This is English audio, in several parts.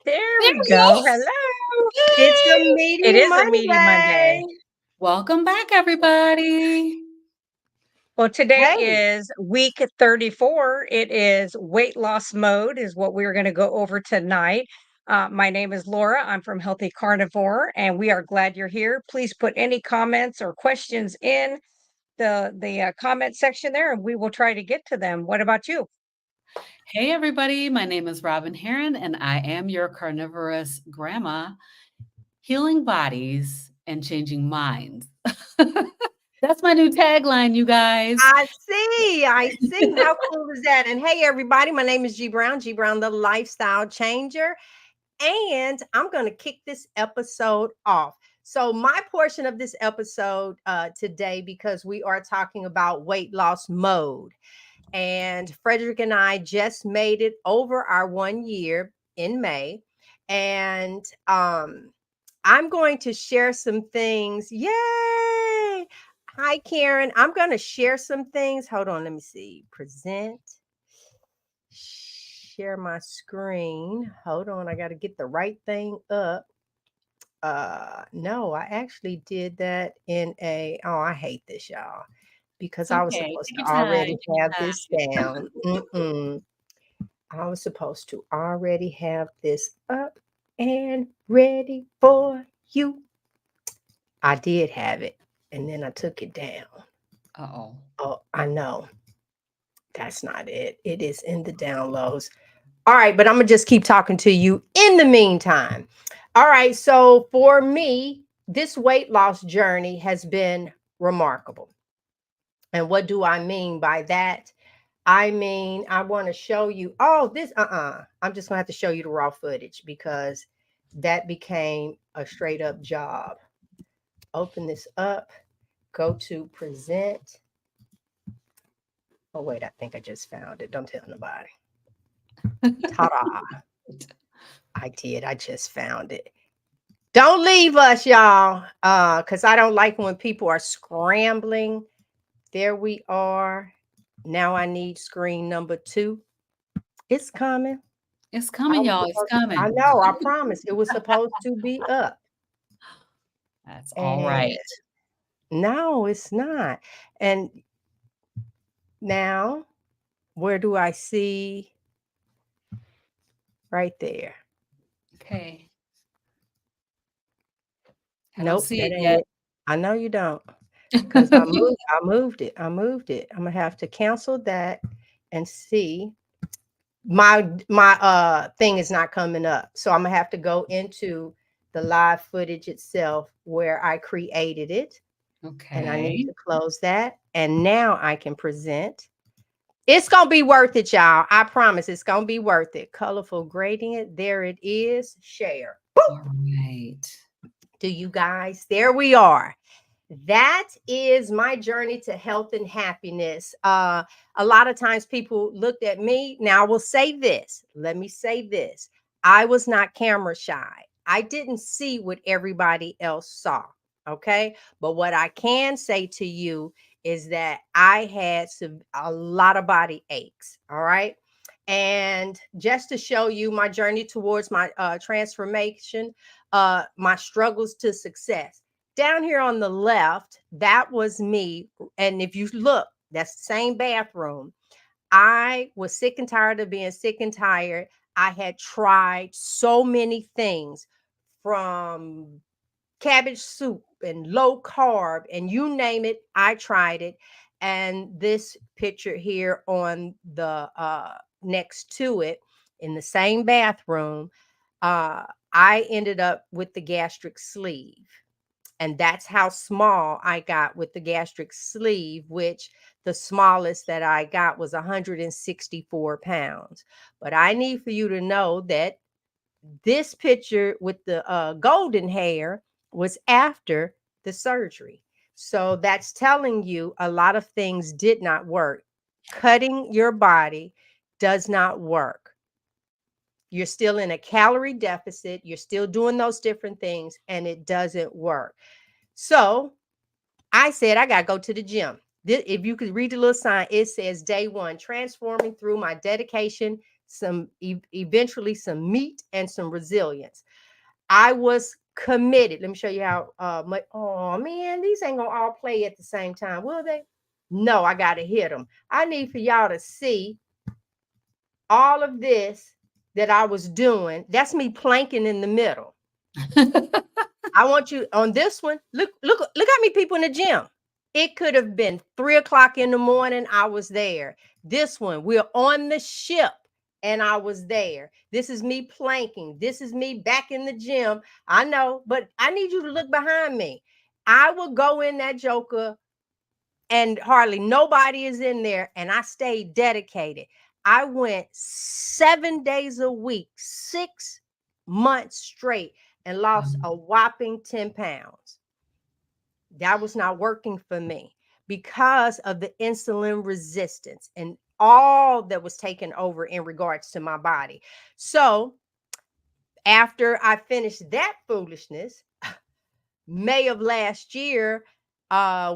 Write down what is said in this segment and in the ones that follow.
There There we we go. go. Hello. It's a Yay! It meaty is a meaty Monday. Monday. Welcome back, everybody. Well, today Hey, is week 34. It is weight loss mode, is what we're going to go over tonight. My name is Laura. I'm from Healthy Carnivore, and we are glad you're here. Please put any comments or questions in the comment section there, and we will try to get to them. What about you? Hey, everybody. My name is Robin Heron, and I am your carnivorous grandma, healing bodies and changing minds. That's my new tagline, you guys. I see. I see. How cool is that? And hey, everybody, my name is G Brown, G Brown, the lifestyle changer. And I'm going to kick this episode off. So, my portion of this episode today, because we are talking about weight loss mode. And Frederick and I just made it over our 1 year in May. And I'm going to share some things. Yay! Hi, Karen. I'm going to share some things. Hold on. Let me see. Present, share my screen. Hold on. I got to get the right thing up. No, I actually did that in I hate this, y'all, because It's I was okay. supposed Take to your time. already Take your have time. this down. I was supposed to already have this up and ready for you. I did have it, and then I took it down. Uh-oh. Oh, I know. That's not it. It is in the downloads. All right, but I'm going to just keep talking to you in the meantime. All right, so for me, this weight loss journey has been remarkable. And what do I mean by that? I mean, I want to show you. Oh, this, I'm just going to have to show you the raw footage because that became a straight up job. Open this up, go to present. Oh, wait, I think I just found it. Don't tell nobody. Ta da. I did. I just found it. Don't leave us, y'all. Because I don't like when people are scrambling. There we are. Now I need screen number 2. It's coming. It's I coming, was y'all. It's supposed I coming. know, I promise. It was supposed to be up. That's all And right. no, it's not. And now, where do I see right there? Okay. I don't Nope, see that it ain't yet. it. I know you don't. Because I moved it. I moved it. I'm gonna have to cancel that and see. My thing is not coming up. So I'm gonna have to go into the live footage itself where I created it. And I need Okay. to close that. And now I can present. It's gonna be worth it, y'all. I promise it's gonna be worth it. Colorful gradient. There it is. Share. All right. Do you guys? There we are. That is my journey to health and happiness. A lot of times people looked at me. Now, I will say this. Let me say this. I was not camera shy. I didn't see what everybody else saw. Okay. But what I can say to you is that I had a lot of body aches. All right. And just to show you my journey towards my transformation, my struggles to success down here on the left, that was me. And if you look, that's the same bathroom. I was sick and tired of being sick and tired. I had tried so many things from cabbage soup and low carb and you name it, I tried it. And this picture here on the next to it in the same bathroom, uh, I ended up with the gastric sleeve. And that's how small I got with the gastric sleeve, which the smallest that I got was 164 pounds. But I need for you to know that this picture with the golden hair was after the surgery. So that's telling you a lot of things did not work. Cutting your body does not work. You're still in a calorie deficit, you're still doing those different things, and it doesn't work. So I said, I got to go to the gym. If you could read the little sign, it says day 1, transforming through my dedication eventually some meat and some resilience. I was committed. Let me show you how much. Oh man, these ain't gonna all play at the same time, will they? No, I gotta hit them. I need for y'all to see all of this that I was doing. That's me planking in the middle. I want you on this one. Look at me, people in the gym. It could have been 3 o'clock in the morning. I was there. This one, we're on the ship and I was there. This is me planking. This is me back in the gym. I know, but I need you to look behind me. I will go in that joker and hardly nobody is in there. And I stayed dedicated. I went 7 days a week, 6 months straight, and lost a whopping 10 pounds. That was not working for me because of the insulin resistance and all that was taken over in regards to my body. So after I finished that foolishness, May of last year,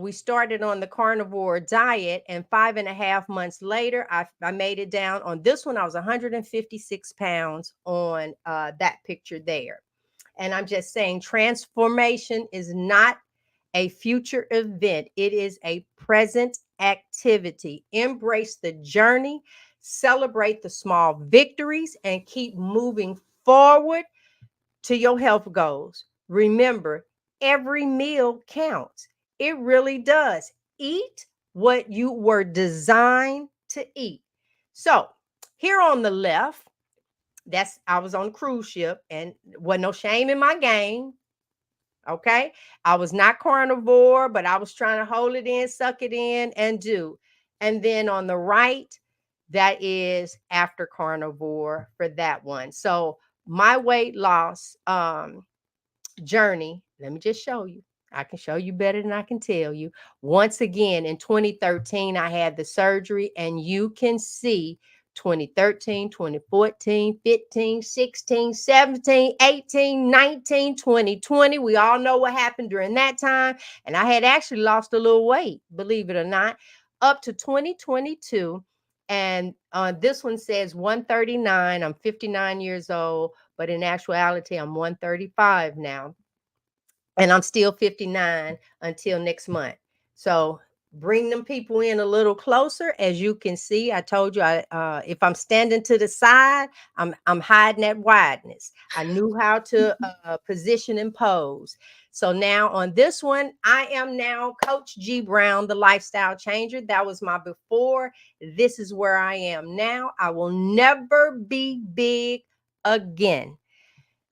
we started on the carnivore diet, and 5.5 months later, I made it down. On this one, I was 156 pounds on that picture there. And I'm just saying, transformation is not a future event, it is a present activity. Embrace the journey, celebrate the small victories, and keep moving forward to your health goals. Remember, every meal counts. It really does. Eat what you were designed to eat. So, here on the left, that's I was on a cruise ship and wasn't no shame in my game. Okay. I was not carnivore, but I was trying to hold it in, suck it in, and do. And then on the right, that is after carnivore for that one. So my weight loss journey, let me just show you. I can show you better than I can tell you. Once again, in 2013, I had the surgery, and you can see 2013, 2014, 15, 16, 17, 18, 19, 2020. We all know what happened during that time. And I had actually lost a little weight, believe it or not, up to 2022. And this one says 139. I'm 59 years old, but in actuality, I'm 135 now. And I'm still 59 until next month. So bring them people in a little closer. As you can see, I told you, if I'm standing to the side, I'm hiding that wideness. I knew how to position and pose. So now on this one, I am now Coach G Brown, the lifestyle changer. That was my before. This is where I am now. I will never be big again.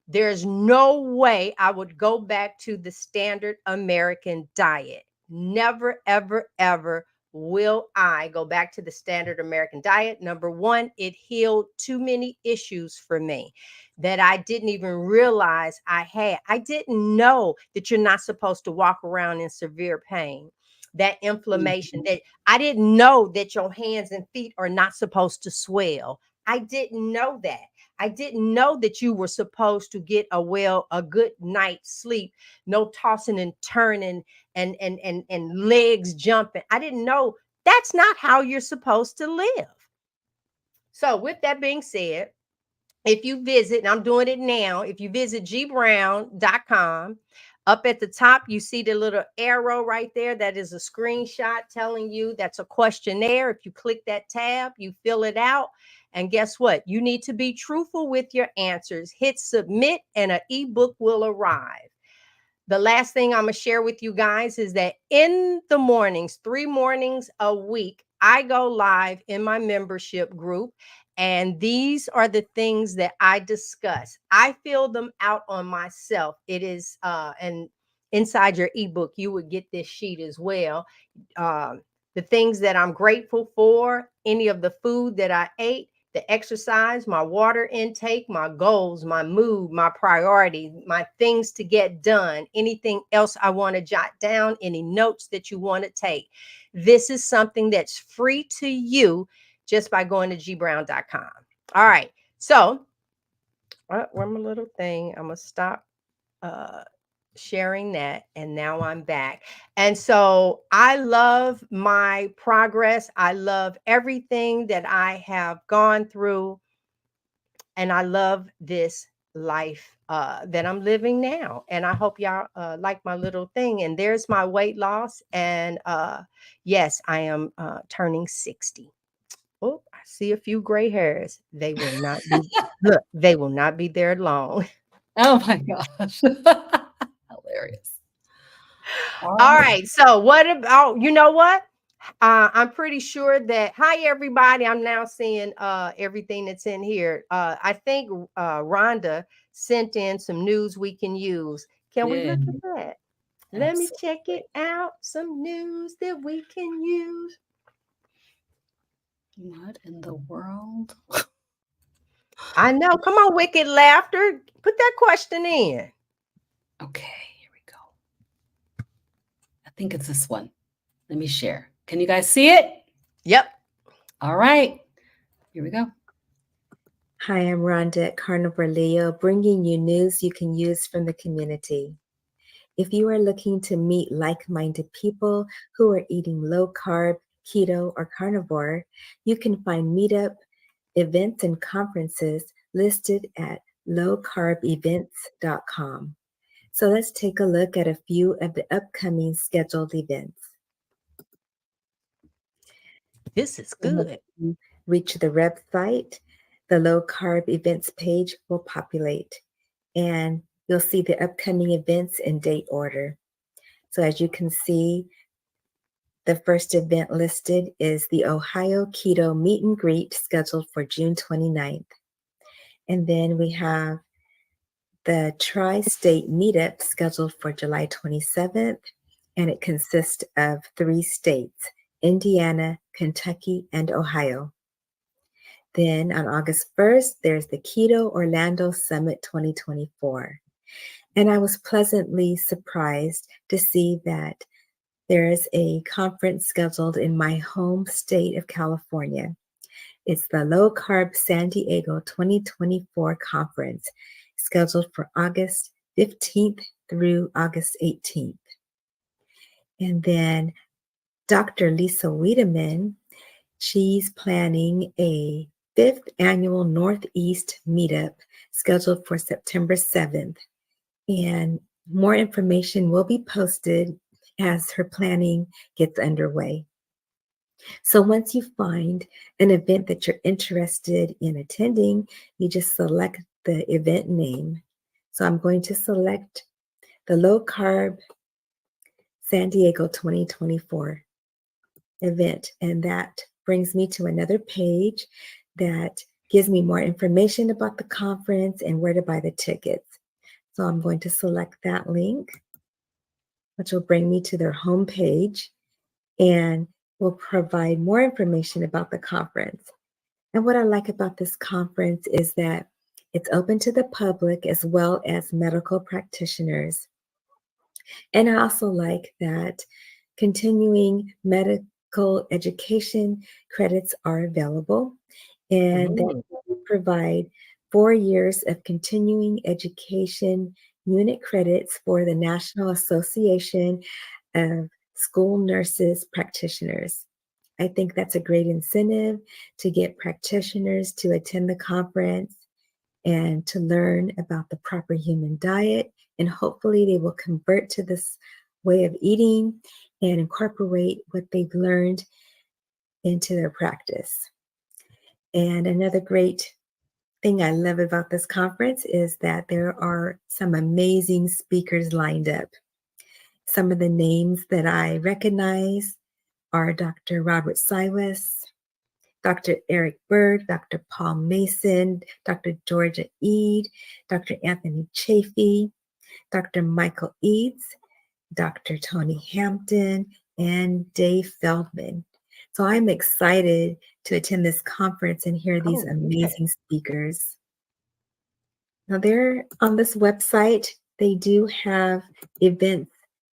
There's no way I would go back to the standard American diet. Never, ever, ever will I go back to the standard American diet. Number one, it healed too many issues for me that I didn't even realize I had. I didn't know that you're not supposed to walk around in severe pain. That inflammation, that I didn't know that your hands and feet are not supposed to swell. I didn't know that. I didn't know that you were supposed to get a good night's sleep, no tossing and turning and legs jumping. I didn't know that's not how you're supposed to live. So, with that being said, if you visit, and I'm doing it now, if you visit gbrown.com, up at the top, you see the little arrow right there. That is a screenshot telling you that's a questionnaire. If you click that tab, you fill it out. And guess what? You need to be truthful with your answers. Hit submit, and an ebook will arrive. The last thing I'm going to share with you guys is that in the mornings, 3 mornings a week, I go live in my membership group. And these are the things that I discuss. I fill them out on myself. It is, and inside your ebook, you would get this sheet as well. The things that I'm grateful for, any of the food that I ate, the exercise, my water intake, my goals, my mood, my priority, my things to get done, anything else I want to jot down, any notes that you want to take. This is something that's free to you just by going to gbrown.com. All right. So, one more little thing. I'm going to stop sharing that, and now I'm back. And so I love my progress. I love everything that I have gone through. and I love this life that I'm living now. And I hope y'all like my little thing. And there's my weight loss. And yes, I am turning 60. Oh, I see a few gray hairs. They will not be, look, they will not be there long. Oh my gosh. Hilarious. All All right. So what about, you know what? I'm pretty sure that, hi everybody. I'm now seeing everything that's in here. I think Rhonda sent in some news we can use. Can we yeah, look at that? Let me check it absolutely. out. Some news that we can use. What in the world? I know. Come on, wicked laughter. Put that question in. Okay, here we go. I think it's this one. Let me share. Can you guys see it? Yep. All right, here we go. Hi, I'm Rhonda at Carnivore Leo, bringing you news you can use from the community. If you are looking to meet like-minded people who are eating low-carb, keto, or carnivore, you can find meetup events and conferences listed at lowcarbevents.com. So let's take a look at a few of the upcoming scheduled events. This is Once good. you reach the website, the low carb events page will populate and you'll see the upcoming events in date order. So as you can see, the first event listed is the Ohio Keto Meet and Greet scheduled for June 29th. And then we have the Tri-State Meetup scheduled for July 27th, and it consists of 3 states, Indiana, Kentucky, and Ohio. Then on August 1st, there's the Keto Orlando Summit 2024. And I was pleasantly surprised to see that there is a conference scheduled in my home state of California. It's the Low Carb San Diego 2024 conference, scheduled for August 15th through August 18th. And then Dr. Lisa Wiedemann, she's planning a 5th annual Northeast meetup scheduled for September 7th. And more information will be posted as her planning gets underway. So once you find an event that you're interested in attending, you just select the event name. So I'm going to select the Low Carb San Diego 2024 event, and that brings me to another page that gives me more information about the conference and where to buy the tickets. So I'm going to select that link, which will bring me to their homepage and will provide more information about the conference. And what I like about this conference is that it's open to the public as well as medical practitioners. And I also like that continuing medical education credits are available, and that we provide 4 years of continuing education unit credits for the National Association of School Nurses Practitioners. I think that's a great incentive to get practitioners to attend the conference and to learn about the proper human diet. And hopefully they will convert to this way of eating and incorporate what they've learned into their practice. And another great thing I love about this conference is that there are some amazing speakers lined up. Some of the names that I recognize are Dr. Robert Siwas, Dr. Eric Berg, Dr. Paul Mason, Dr. Georgia Eade, Dr. Anthony Chafee, Dr. Michael Eads, Dr. Tony Hampton, and Dave Feldman. So I'm excited to attend this conference and hear these amazing speakers. Now, they're on this website, they do have events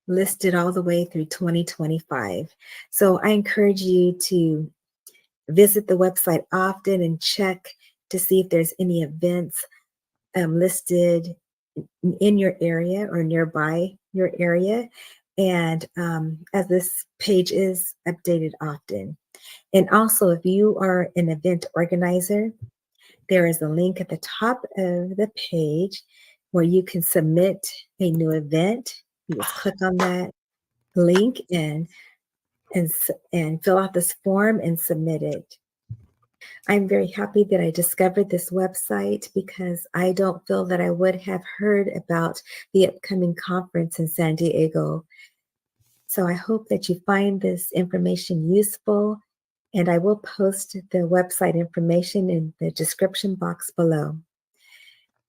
listed all the way through 2025. So I encourage you to visit the website often and check to see if there's any events listed in your area or nearby your area. And as this page is updated often. And also, if you are an event organizer, There is a link at the top of the page where you can submit a new event. You just click on that link and fill out this form and submit it. I'm very happy that I discovered this website because I don't feel that I would have heard about the upcoming conference in San Diego. So I hope that you find this information useful, and I will post the website information in the description box below.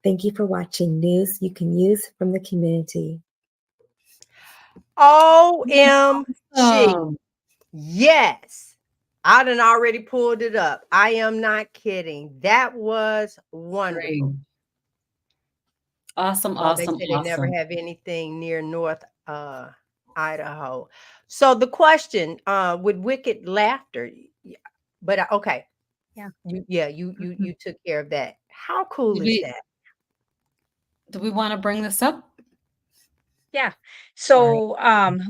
Thank you for watching news you can use from the community. OMG. Um, Yes. I done already pulled it up. I am not kidding. That was great. wonderful. Awesome, Oh, they awesome, say they never awesome. have anything near North Idaho. So the question with wicked laughter, but okay. Yeah. You took care of that. How cool Do is we that? do we want to bring this up? Yeah. All right. So,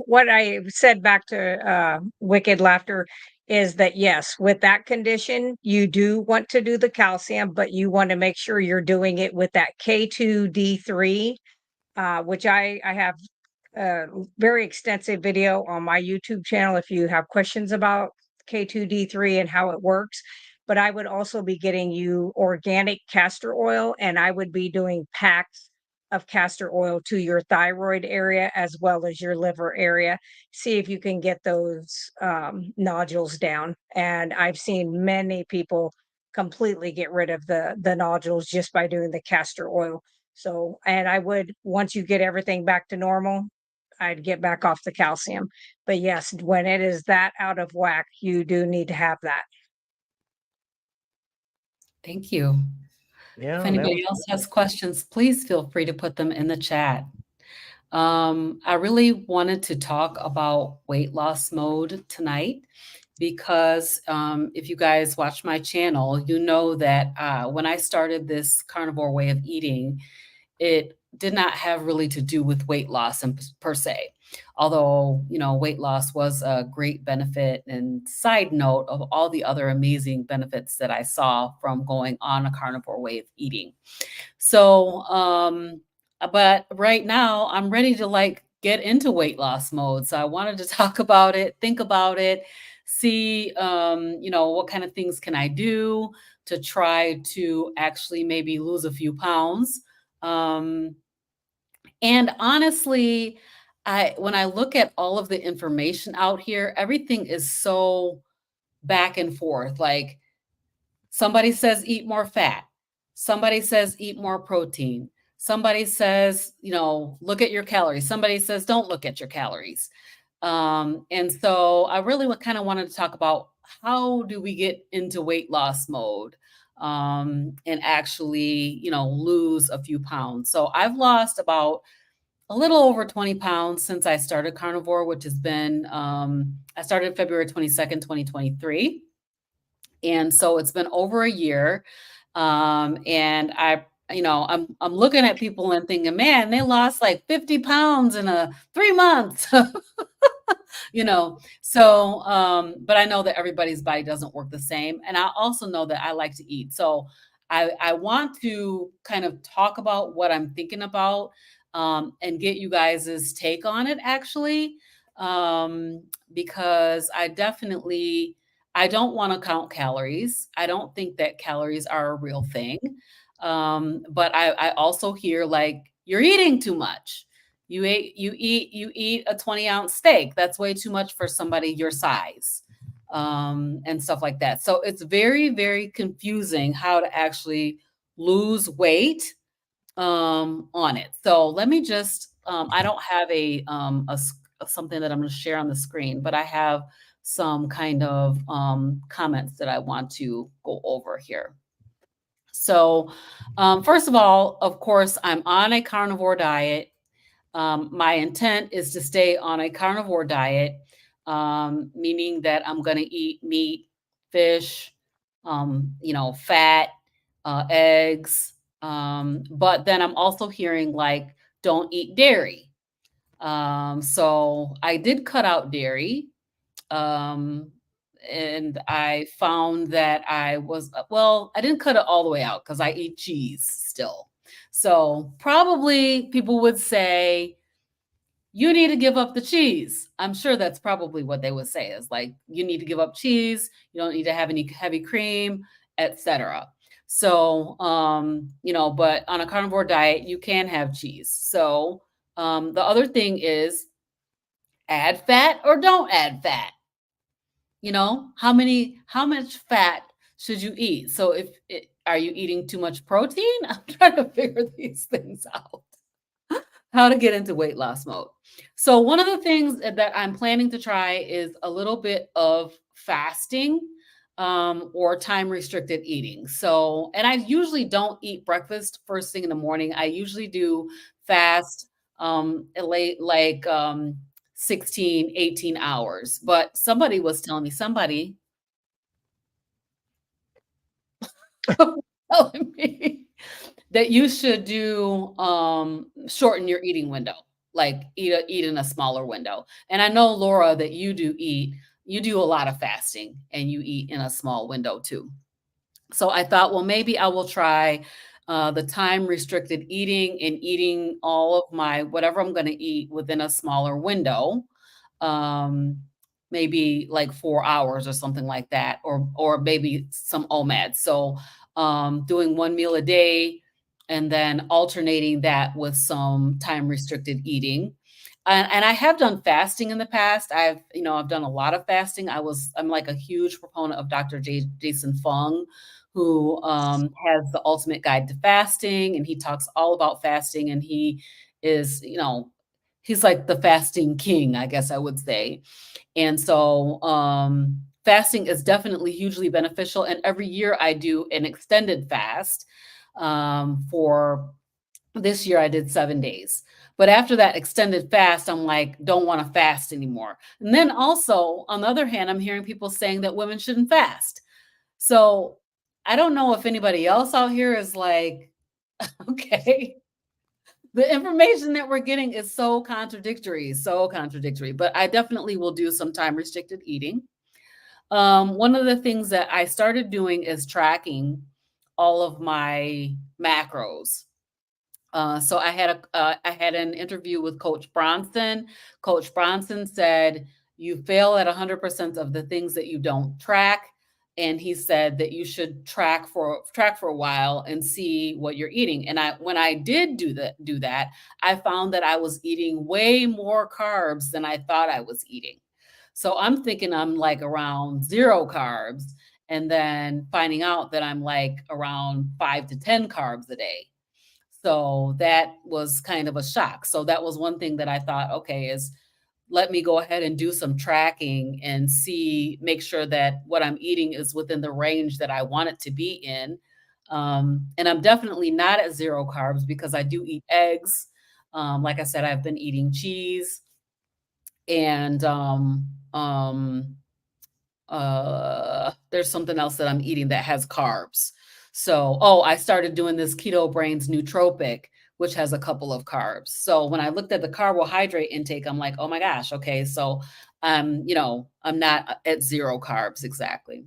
what I said back to Wicked Laughter is that yes, with that condition, you do want to do the calcium, but you want to make sure you're doing it with that K2D3, which I have a very extensive video on my YouTube channel if you have questions about K2D3 and how it works. But I would also be getting you organic castor oil, and I would be doing packs of castor oil to your thyroid area as well as your liver area. See if you can get those nodules down. And I've seen many people completely get rid of the nodules just by doing the castor oil. So, and I would, once you get everything back to normal, I'd get back off the calcium. But yes, when it is that out of whack, you do need to have that. Thank you. If Yeah, that was anybody else has questions, please feel free to put them in the chat. I really wanted to talk about weight loss mode tonight because if you guys watch my channel, you know that when I started this carnivore way of eating, it did not have really to do with weight loss per se. Although, you know, weight loss was a great benefit and side note of all the other amazing benefits that I saw from going on a carnivore way of eating. So, but right now I'm ready to like get into weight loss mode. So I wanted to talk about it, think about it, see, you know, what kind of things can I do to try to actually maybe lose a few pounds. Um, and honestly, when I look at all of the information out here, everything is so back and forth. Like somebody says eat more fat. Somebody says eat more protein. Somebody says, you know, look at your calories. Somebody says don't look at your calories. And so I really kind of wanted to talk about how do we get into weight loss mode and actually, you know, lose a few pounds. So I've lost about a little over 20 pounds since I started carnivore, which has been, I started February 22nd, 2023. And so it's been over a year. And you know, I'm looking at people and thinking, man, they lost like 50 pounds in 3 months. You know, so but I know that everybody's body doesn't work the same, and I also know that I like to eat. So I want to kind of talk about what I'm thinking about and get you guys' take on it actually, because I don't want to count calories. I don't think that calories are a real thing. But I also hear like you're eating too much. You eat a 20-ounce steak. That's way too much for somebody your size. And stuff like that. So it's very, very confusing how to actually lose weight on it. So let me just I don't have something that I'm going to share on the screen, but I have some kind of comments that I want to go over here. So, first of all, of course, I'm on a carnivore diet. My intent is to stay on a carnivore diet, meaning that I'm going to eat meat, fish, you know, fat, eggs. But then I'm also hearing like, don't eat dairy. So I did cut out dairy. Um, and I found that I was, well, I didn't cut it all the way out because I eat cheese still. So probably people would say, you need to give up the cheese. I'm sure that's probably what they would say, is like, you need to give up cheese. You don't need to have any heavy cream, etc. So, but on a carnivore diet, you can have cheese. So, the other thing is add fat or don't add fat. How much fat should you eat? So are you eating too much protein? I'm trying to figure these things out. How to get into weight loss mode. So one of the things that I'm planning to try is a little bit of fasting, or time restricted eating. So, and I usually don't eat breakfast first thing in the morning. I usually do fast late, like 16, 18 hours. But somebody was telling me, telling me that you should do shorten your eating window, like eat in a smaller window. And I know, Laura, that you do a lot of fasting and you eat in a small window too. So I thought, well, maybe I will try the time restricted eating and eating all of my whatever I'm going to eat within a smaller window. Um, Maybe like 4 hours or something like that, or maybe some OMAD. So doing one meal a day and then alternating that with some time restricted eating. And I have done fasting in the past. I've done a lot of fasting. I'm like a huge proponent of Dr. Jason Fung, who has the ultimate guide to fasting, and he talks all about fasting, and he is, he's like the fasting king, I guess I would say. And so fasting is definitely hugely beneficial. And every year I do an extended fast. For this year, I did 7 days. But after that extended fast, I'm like, don't want to fast anymore. And then also, on the other hand, I'm hearing people saying that women shouldn't fast. So I don't know if anybody else out here is like, okay, the information that we're getting is so contradictory, but I definitely will do some time restricted eating. One of the things that I started doing is tracking all of my macros. So I had an interview with Coach Bronson. Coach Bronson said, you fail at 100% of the things that you don't track. And he said that you should track for a while and see what you're eating. And when I did do that, I found that I was eating way more carbs than I thought I was eating. So I'm thinking I'm like around 0 carbs, and then finding out that I'm like around 5 to 10 carbs a day. So that was kind of a shock. So that was one thing that I thought, okay, is let me go ahead and do some tracking and make sure that what I'm eating is within the range that I want it to be in. And I'm definitely not at 0 carbs because I do eat eggs. Like I said, I've been eating cheese, and there's something else that I'm eating that has carbs. So, I started doing this Keto Brains nootropic, which has a couple of carbs. So when I looked at the carbohydrate intake, I'm like, oh my gosh, okay, so I'm not at 0 carbs exactly.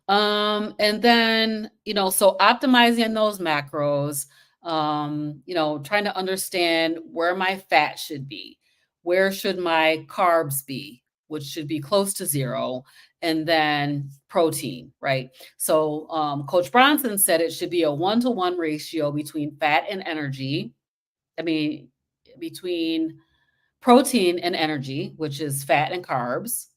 And then, so optimizing those macros, trying to understand where my fat should be, where should my carbs be, which should be close to 0, and then protein, right? So Coach Bronson said it should be a 1-to-1 ratio between fat and energy. I mean, between protein and energy, which is fat and carbs.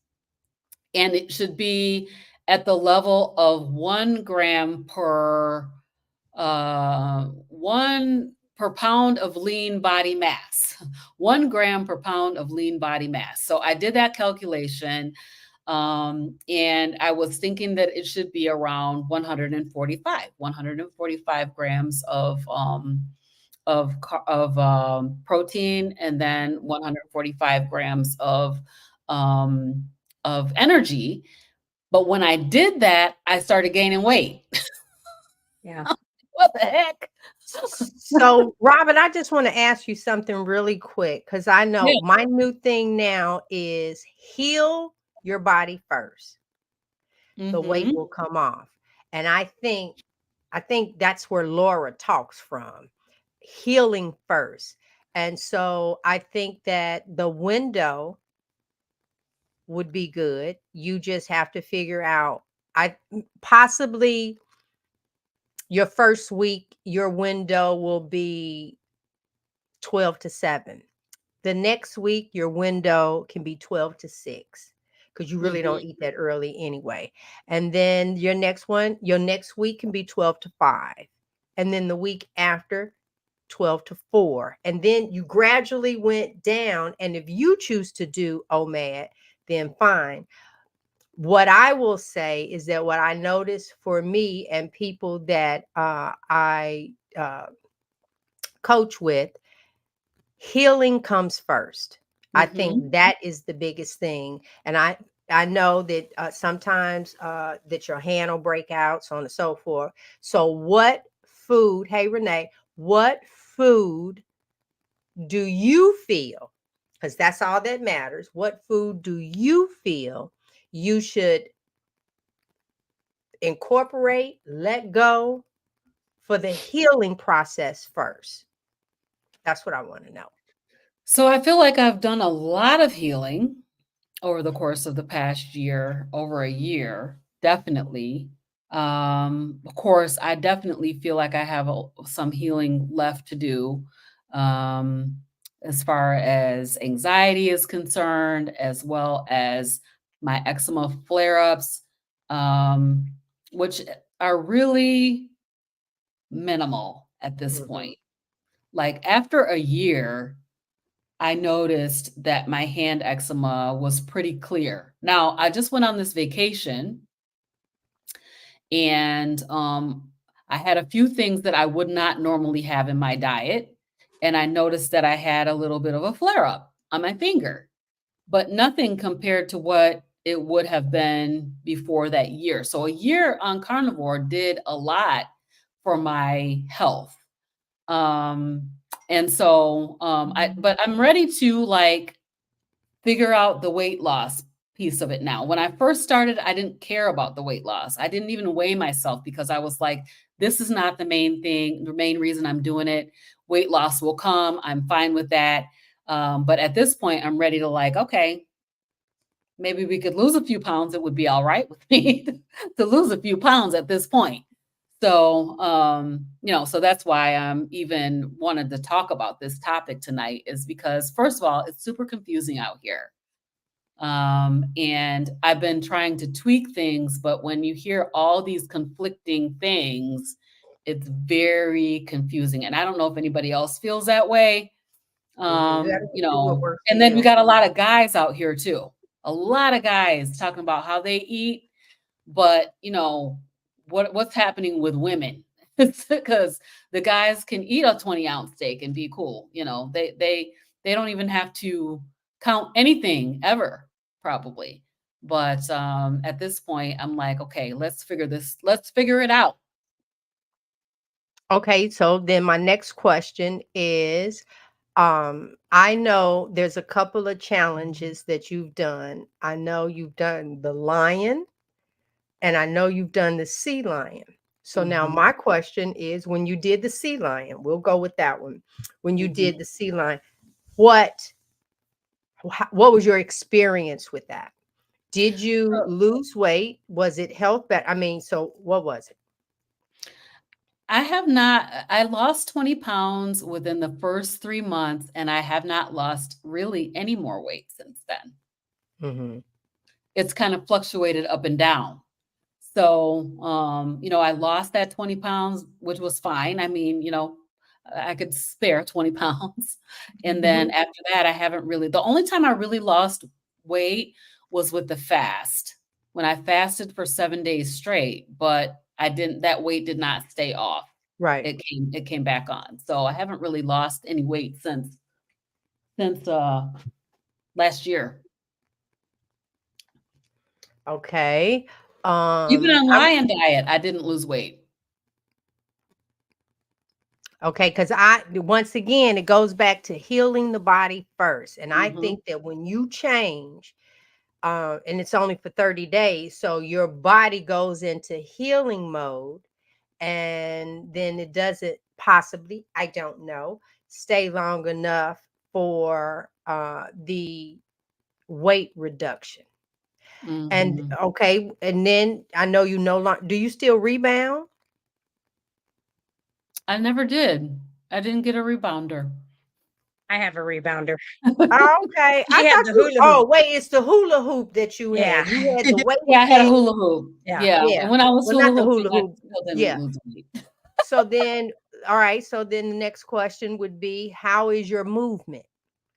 And it should be at the level of 1 gram per 1 per pound of lean body mass. 1 gram per pound of lean body mass. So I did that calculation, and I was thinking that it should be around 145 grams of protein, and then 145 grams of energy. But when I did that, I started gaining weight. Yeah. What the heck? So, Robin, I just want to ask you something really quick, because I know Yeah. my new thing now is heal your body first, the weight Mhm. will come off. And I think that's where Laura talks from, healing first. And so I think that the window would be good. You just have to figure out, I possibly your first week, your window will be 12 to 7. The next week, your window can be 12 to 6 because you really Mhm. don't eat that early anyway. And then your next week can be 12 to 5. And then the week after, 12 to 4. And then you gradually went down. And if you choose to do OMAD, then fine. What I will say is that what I noticed for me and people that I coach with, healing comes first. I Mhm. think that is the biggest thing. And I know that sometimes that your hand will break out, so on and so forth. So what food, hey Renee, what food do you feel? Because that's all that matters. What food do you feel you should incorporate, let go for the healing process first? That's what I want to know. So I feel like I've done a lot of healing over the course of the past year, over a year, definitely. Of course, I definitely feel like I have some healing left to do, um, as far as anxiety is concerned, as well as my eczema flare ups, um, which are really minimal at this Mhm. point. Like after a year, I noticed that my hand eczema was pretty clear. Now, I just went on this vacation and I had a few things that I would not normally have in my diet. And I noticed that I had a little bit of a flare up on my finger, but nothing compared to what it would have been before that year. So a year on carnivore did a lot for my health. Um, and so but I'm ready to like figure out the weight loss piece of it now. When I first started, I didn't care about the weight loss. I didn't even weigh myself because I was like, this is not the main thing, the main reason I'm doing it. Weight loss will come. I'm fine with that. But at this point, I'm ready to like, okay, maybe we could lose a few pounds. It would be all right with me to lose a few pounds at this point. So, so that's why I'm even wanted to talk about this topic tonight is because first of all, it's super confusing out here. And I've been trying to tweak things, but when you hear all these conflicting things, it's very confusing. And I don't know if anybody else feels that way. Mhm. You gotta do what works for And then we you. got a lot of guys out here too. A lot of guys talking about how they eat, but what's happening with women? Because the guys can eat a 20-ounce steak and be cool. They don't even have to count anything ever, probably. But at this point, I'm like, okay, let's figure it out. Okay, so then my next question is, I know there's a couple of challenges that you've done. I know you've done the lion and I know you've done the sea lion. So now Mhm, my question is, when you did the sea lion, we'll go with that one. When you mhm. did the sea lion, what what was your experience with that? Did you lose weight? Was it health that I mean, so what was it? I lost 20 pounds within the first 3 months, and I have not lost really any more weight since then. Mhm. It's kind of fluctuated up and down. So, I lost that 20 pounds, which was fine. I mean, I could spare 20 pounds. And then Mhm. after that, I haven't really, the only time I really lost weight was with the fast, when I fasted for 7 days straight, but that weight did not stay off. Right. It came back on. So I haven't really lost any weight since last year. Okay. Even on I'm lion diet, I didn't lose weight. okay, because I once again it goes back to healing the body first. And I Mhm. think that when you change, and it's only for 30 days. So your body goes into healing mode, and then it doesn't possibly, I don't know, stay long enough for the weight reduction. And Mhm. okay, and then I know you no longer, do you still rebound? I never did. I didn't get a rebounder. I have a rebounder. Oh, okay. I She had thought the you, hula hoop. oh, wait, it's the hula hoop that you Yeah. had. You had the weighted Yeah, I had a thing. hula hoop. Yeah. Yeah, Yeah. and when I was Well, hula not the hooping, hula I hoop. still didn't Yeah. lose weight. So then, all right. So then the next question would be, how is your movement?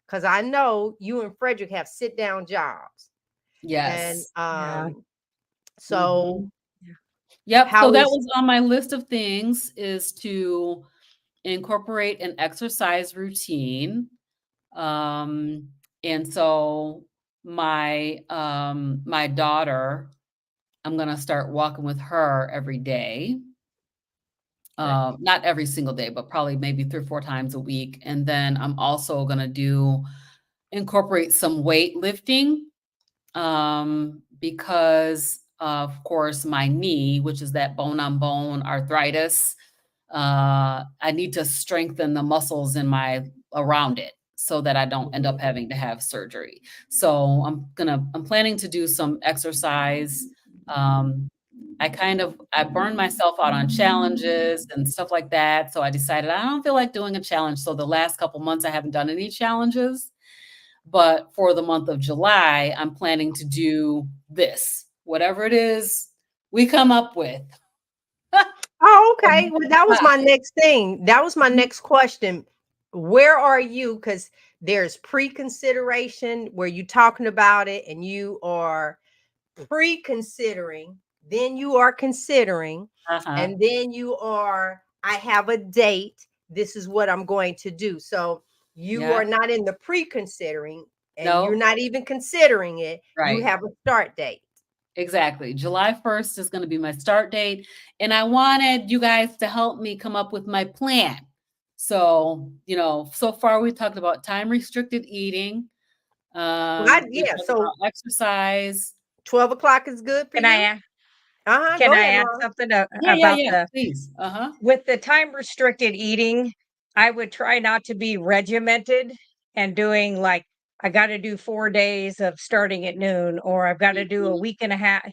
Because I know you and Frederick have sit down jobs. And Yes. Yeah. so Mhm. Yep, so how that is, was on my list of things, is to incorporate an exercise routine. Um, and so my daughter, I'm gonna start walking with her every day. good? Not every single day, but probably maybe 3 or 4 times a week, and then I'm also gonna incorporate some weightlifting, because, of course, my knee, which is that bone-on-bone arthritis, I need to strengthen the muscles in my around it so that I don't end up having to have surgery. So I'm planning to do some exercise. Um, I burned myself out on challenges and stuff like that. So I decided I don't feel like doing a challenge. So the last couple months I haven't done any challenges. But for the month of July, I'm planning to do this, whatever it is we come up with. Oh, For okay. Well, that was July. my next thing. That was my Mhm. next question. Where are you? Because there's pre-consideration where you talking about it and you are pre-considering, then you are considering, Uh-huh. and then you are, I have a date. This is what I'm going to do. So you Yeah. are not in the pre-considering and you're No, not even considering it. You right. have a start date. Exactly. July 1st is gonna be my start date, and I wanted you guys to help me come up with my plan. So, so far we talked about time restricted eating, Well, we yeah. talked So about exercise. 12 o'clock is good for Can I you? add, Uh-huh. can Go I ahead, add Laura. something Yeah, yeah, about yeah, the please. Uh-huh. with the time restricted eating? I would try not to be regimented and doing like I got to do 4 days of starting at noon or I've got to do a Mhm. week and a half.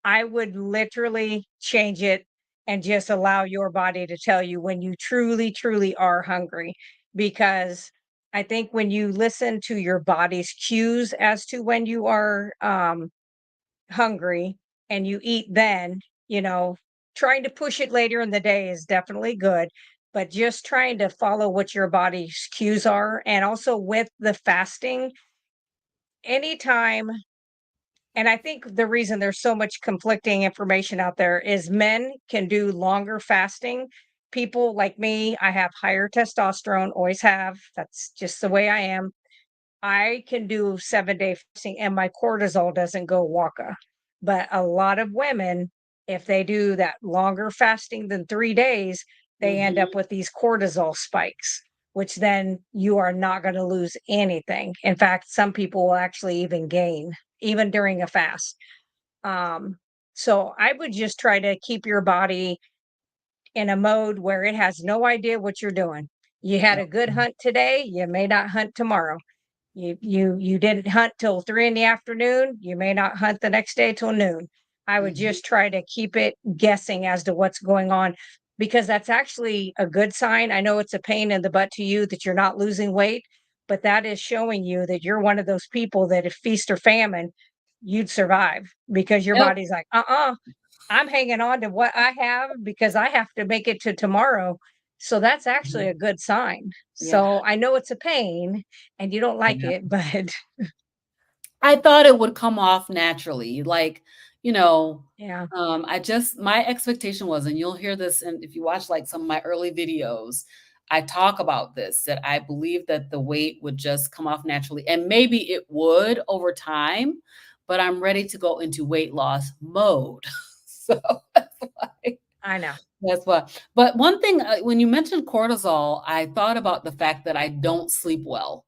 I would literally change it and just allow your body to tell you when you truly truly are hungry, because I think when you listen to your body's cues as to when you are hungry and you eat then, you know, trying to push it later in the day is definitely good, but just trying to follow what your body's cues are. And also with the fasting, anytime, and I think the reason there's so much conflicting information out there is men can do longer fasting. People like me, I have higher testosterone, always have. That's just the way I am. I can do 7-day fasting and my cortisol doesn't go waka. But a lot of women, if they do that longer fasting than 3 days, they end up Mhm. with these cortisol spikes, which then you are not going to lose anything. In fact, some people will actually even gain, even during a fast. Um, so I would just try to keep your body in a mode where it has no idea what you're doing. You had a good Okay. hunt today, you may not hunt tomorrow. You didn't hunt till 3 in the afternoon, you may not hunt the next day till noon. I would Mhm. just try to keep it guessing as to what's going on, because that's actually a good sign. I know it's a pain in the butt to you that you're not losing weight, but that is showing you that you're one of those people that if feast or famine, you'd survive because your Yep. body's like, I'm hanging on to what I have because I have to make it to tomorrow. So that's actually Mhm. a good sign. Yeah. So I know it's a pain and you don't like Yeah. it, but I thought it would come off naturally, like, you know, yeah, my expectation was, and you'll hear this, and if you watch like some of my early videos, I talk about this, that I believe that the weight would just come off naturally, and maybe it would over time, but I'm ready to go into weight loss mode. So that's why. I know. That's why. But one thing, when you mentioned cortisol, I thought about the fact that I don't sleep well.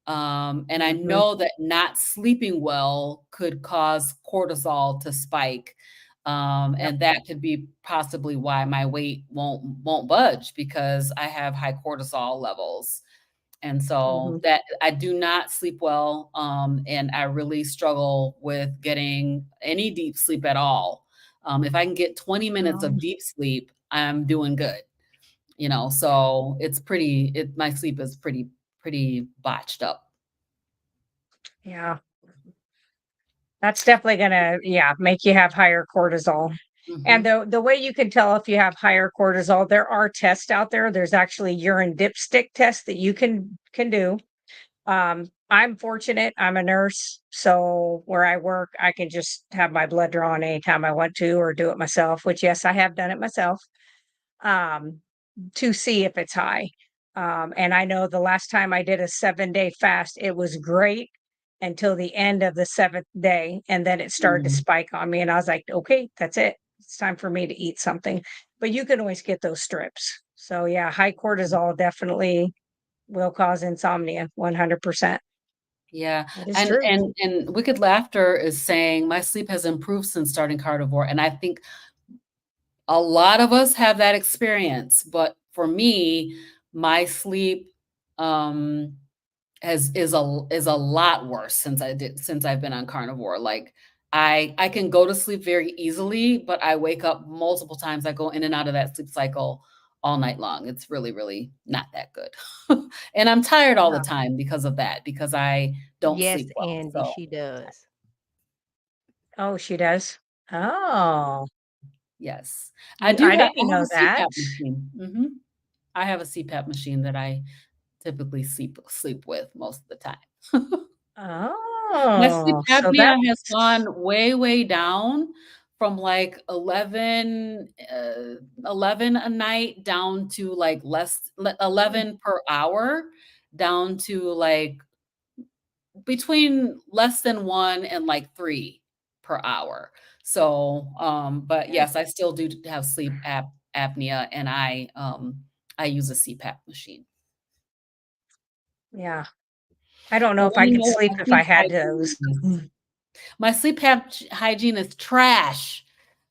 And I Mhm. know that not sleeping well could cause cortisol to spike. Yep. And that could be possibly why my weight won't budge because I have high cortisol levels. And so Mhm. that I do not sleep well, and I really struggle with getting any deep sleep at all. If I can get 20 minutes of Um, deep sleep, I'm doing good, so my sleep is pretty botched up. yeah. That's definitely gonna, yeah, make you have higher cortisol. And Mhm. the way you can tell if you have higher cortisol, there are tests out there. There's actually urine dipstick tests that you can do. I'm fortunate. I'm a nurse, so where I work, I can just have my blood drawn anytime I want to, or do it myself. Which, yes, I have done it myself. Um, to see if it's high. And I know the last time I did a 7-day fast, it was great until the end of the 7th day. And then it started to Mhm. spike on me. And I was like, okay, that's it. It's time for me to eat something. But you can always get those strips. So, yeah, high cortisol definitely will cause insomnia 100%. Yeah, That is and true. and and Wicked Laughter is saying, "My sleep has improved since starting carnivore," and I think a lot of us have that experience, but for me, my sleep, um, is a lot worse since I've been on carnivore. Like, I can go to sleep very easily, but I wake up multiple times. I go in and out of that sleep cycle all night long. It's really, really not that good. And I'm tired all the Yeah. time because of that, because I don't Yes, sleep well. Andy, So, she does. Oh, she does. Oh, yes. I I didn't have a know that. CPAP machine. I have a CPAP machine that I typically sleep with most of the time. My sleep Oh, so apnea that's has gone way, way down from like 11 a night down to like 11 per hour, down to like between less than 1 and like 3 per hour. So, but yeah. yes, I still do have apnea, and I use a CPAP machine. Yeah. I don't know Well, if let I me could know what sleep my if I sleep had hygiene those. is. My hygiene is trash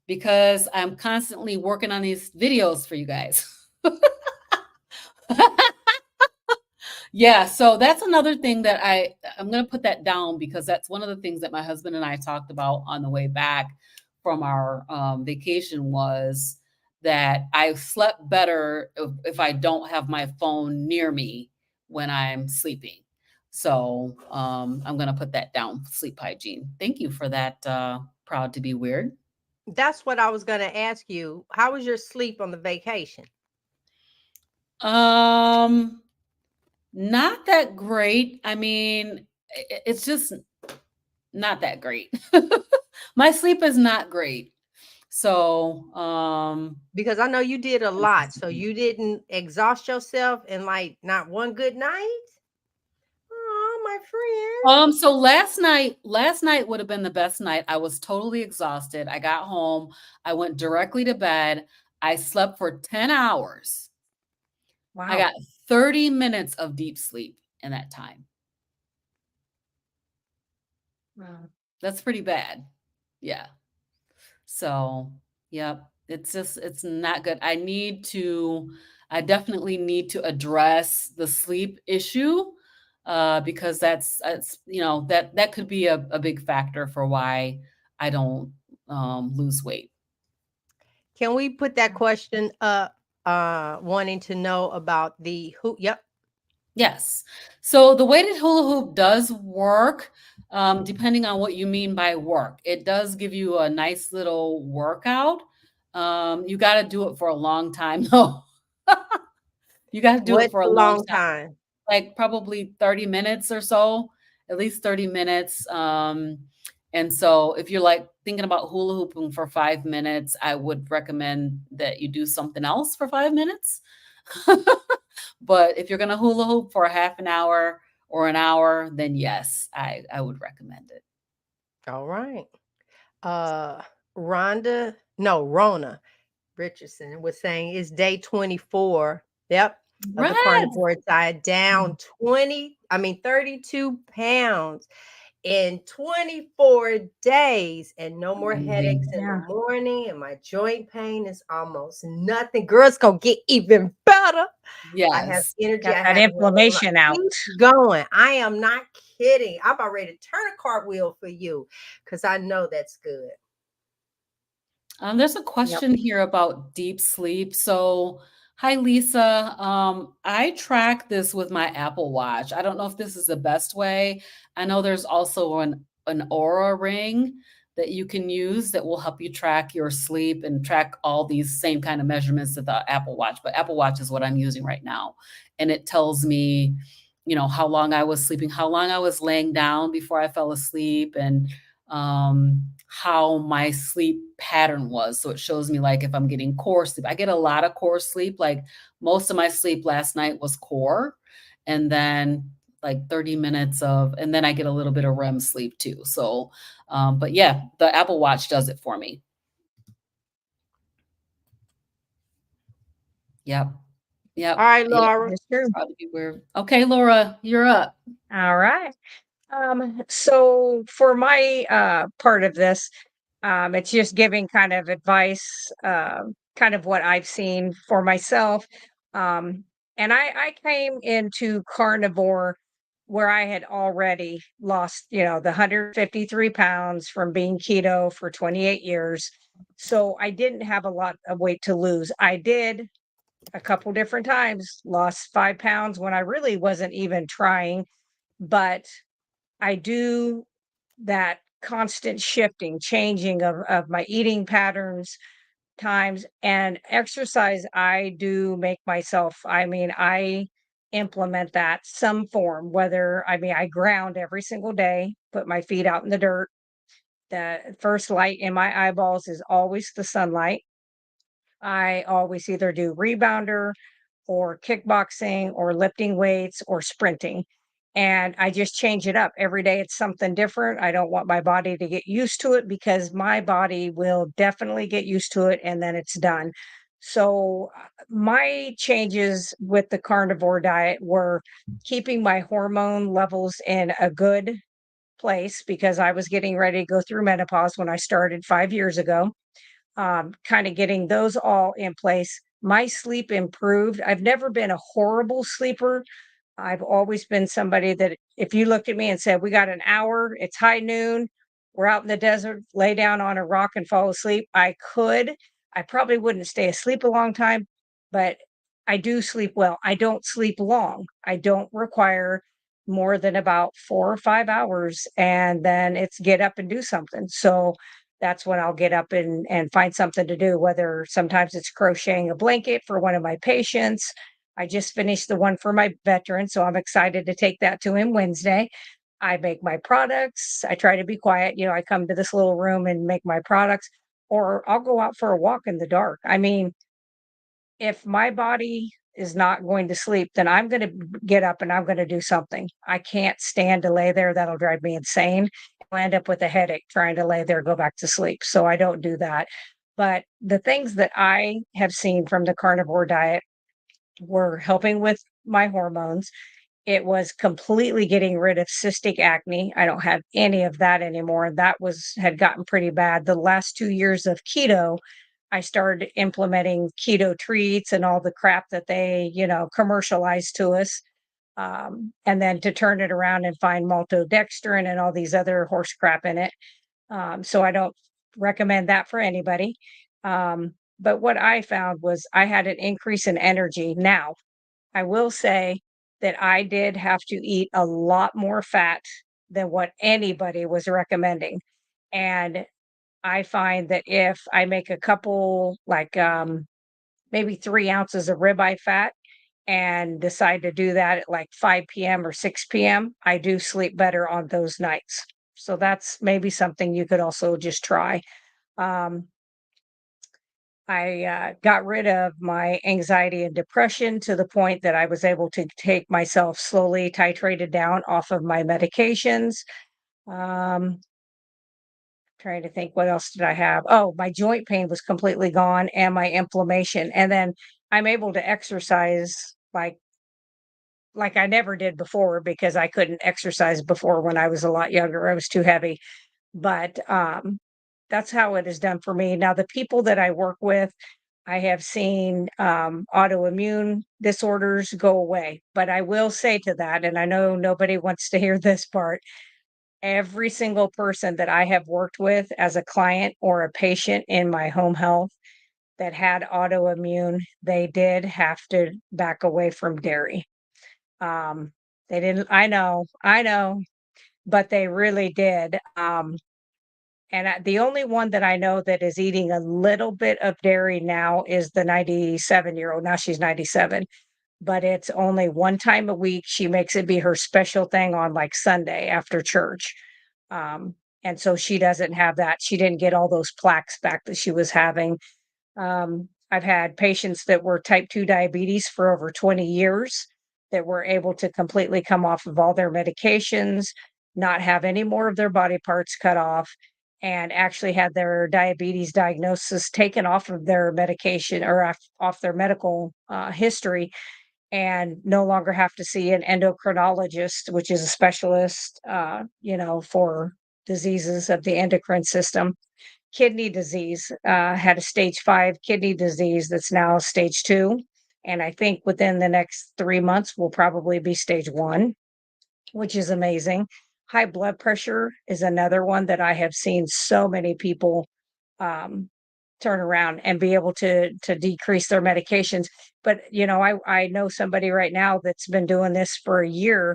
because I'm constantly working on these videos for you guys. Yeah, so that's another thing that I'm gonna put that down because that's one of the things that my husband and I talked about on the way back from our vacation was that I slept better if I don't have my phone near me when I'm sleeping. So I'm gonna put that down, sleep hygiene. Thank you for that. Proud to be weird. That's what I was going to ask you. How was your sleep on the vacation? Um, Not that great. I mean, it's just not that great. My sleep is not great. So, Because I know you did a lot, so you didn't exhaust yourself in like not one good night. Oh, my friend. so last night would have been the best night. I was totally exhausted. I got home. I went directly to bed. I slept for 10 hours. I Wow. got 30 minutes of deep sleep in that time. Wow. That's pretty bad. Yeah. So, yep, it's not good. I definitely need to address the sleep issue, because that could be a big factor for why I don't lose weight. Can we put that question up? Wanting to know about the who? Yep. Yes. So the weighted hula hoop does work, depending on what you mean by work. It does give you a nice little workout. You got to do it for a long time, though. You got to do it What's for a a long long time, time? like probably 30 minutes or so, at least 30 minutes. And so if you're like thinking about hula hooping for 5 minutes, I would recommend that you do something else for 5 minutes. But if you're going to hula hoop for a half an hour or an hour, then yes, I would recommend it. All right. Uh, Rhonda, no, Rona Richardson was saying it's day 24. Yep. of the Congrats. carnivore diet, down 32 pounds in 24 days, and no more headaches Amazing. in the Yeah. morning, and my joint pain is almost nothing. Girl, it's gonna get even better. I have Yes. energy. Got I that have inflammation out. keep going. I am not kidding. I'm about ready to turn a cartwheel for you because I know that's good. There's a Yep. question here about deep sleep. So, hi Lisa. I track this with my Apple Watch. I don't know if this is the best way. I know there's also an Aura ring that you can use that will help you track your sleep and track all these same kind of measurements that the Apple Watch. But Apple Watch is what I'm using right now, and it tells me, how long I was sleeping, how long I was laying down before I fell asleep, and how my sleep pattern was. So it shows me like if I'm getting core sleep. I get a lot of core sleep. Like most of my sleep last night was core. And then like 30 minutes of, and then I get a little bit of REM sleep too. So, but yeah, the Apple Watch does it for me. Yep. All Yep. right, Yep. Laura. That's true. Proud to be weird. Okay, Laura, you're up. All right. So for my part of this, it's just giving kind of advice, kind of what I've seen for myself. Um, and I came into carnivore where I had already lost, the 153 pounds from being keto for 28 years. So I didn't have a lot of weight to lose. I did a couple different times, lost 5 pounds when I really wasn't even trying, but I do that constant shifting, changing of my eating patterns, times, and exercise. I do make myself, I implement that some form, I ground every single day, put my feet out in the dirt. The first light in my eyeballs is always the sunlight. I always either do rebounder or kickboxing or lifting weights or sprinting. And I just change it up every day. It's something different. I don't want my body to get used to it because my body will definitely get used to it and then it's done. So, my changes with the carnivore diet were keeping my hormone levels in a good place because I was getting ready to go through menopause when I started 5 years ago, kind of getting those all in place. My sleep improved. I've never been a horrible sleeper. I've always been somebody that if you looked at me and said, "We got an hour, it's high noon, we're out in the desert, lay down on a rock and fall asleep," I could. I probably wouldn't stay asleep a long time, but I do sleep well. I don't sleep long. I don't require more than about 4 or 5 hours, and then it's get up and do something. So that's when I'll get up and find something to do, whether sometimes it's crocheting a blanket for one of my patients. I just finished the one for my veteran, so I'm excited to take that to him Wednesday. I make my products. I try to be quiet. I come to this little room and make my products, or I'll go out for a walk in the dark. If my body is not going to sleep, then I'm going to get up and I'm going to do something. I can't stand to lay there. That'll drive me insane. I'll end up with a headache trying to lay there, go back to sleep. So I don't do that. But the things that I have seen from the carnivore diet were helping with my hormones. It was completely getting rid of cystic acne. I don't have any of that anymore. And that had gotten pretty bad. The last 2 years of keto, I started implementing keto treats and all the crap that they, commercialized to us. And then to turn it around and find maltodextrin and all these other horse crap in it. So I don't recommend that for anybody. But what I found was I had an increase in energy. Now, I will say that I did have to eat a lot more fat than what anybody was recommending. And I find that if I make a couple, like maybe 3 ounces of ribeye fat and decide to do that at like 5 p.m. or 6 p.m., I do sleep better on those nights. So that's maybe something you could also just try. Um, I got rid of my anxiety and depression to the point that I was able to take myself slowly titrated down off of my medications. Um, Trying to think, what else did I have? Oh, my joint pain was completely gone and my inflammation. And then I'm able to exercise like I never did before because I couldn't exercise before when I was a lot younger. I was too heavy. But that's how it is done for me. Now, the people that I work with, I have seen autoimmune disorders go away. But I will say to that, and I know nobody wants to hear this part, every single person that I have worked with as a client or a patient in my home health that had autoimmune, they did have to back away from dairy. Um, they didn't, I know, but they really did. And the only one that I know that is eating a little bit of dairy now is the 97-year-old. Now she's 97, but it's only one time a week. She makes it be her special thing on like Sunday after church. Um, and so she doesn't have that. She didn't get all those plaques back that she was having. I've had patients that were type 2 diabetes for over 20 years that were able to completely come off of all their medications, not have any more of their body parts cut off, and actually had their diabetes diagnosis taken off of their medication or off their medical history and no longer have to see an endocrinologist, which is a specialist, for diseases of the endocrine system. Kidney disease, had a stage 5 kidney disease that's now stage 2, and I think within the next 3 months will probably be stage 1, which is amazing. High blood pressure is another one that I have seen so many people, um, turn around and be able to decrease their medications, but, I know somebody right now that's been doing this for a year,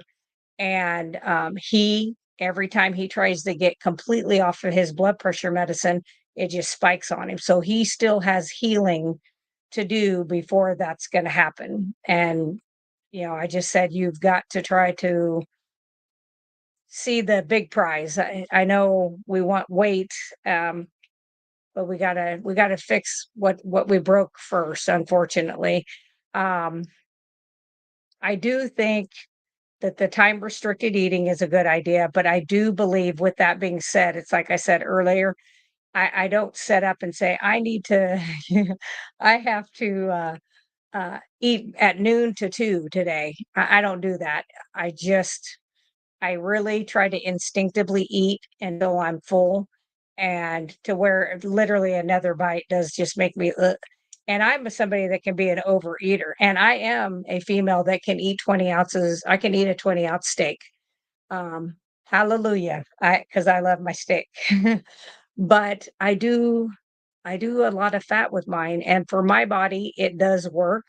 and, he every time he tries to get completely off of his blood pressure medicine, it just spikes on him. So he still has healing to do before that's gonna happen. And, I just said, "You've got to try to see the big prize." I know we want weight, but we gotta fix what we broke first, unfortunately. Um, I do think that the time restricted eating is a good idea, but I do believe with that being said, it's like I said earlier, I don't set up and say, "I need to I have to, eat at noon to 2 today." I don't do that. I really try to instinctively eat until I'm full and to where literally another bite does just make me, ugh. And I'm somebody that can be an overeater, and I am a female that can eat 20 ounces. I can eat a 20-ounce steak. Um, hallelujah. Because I love my steak. But I do a lot of fat with mine, and for my body, it does work.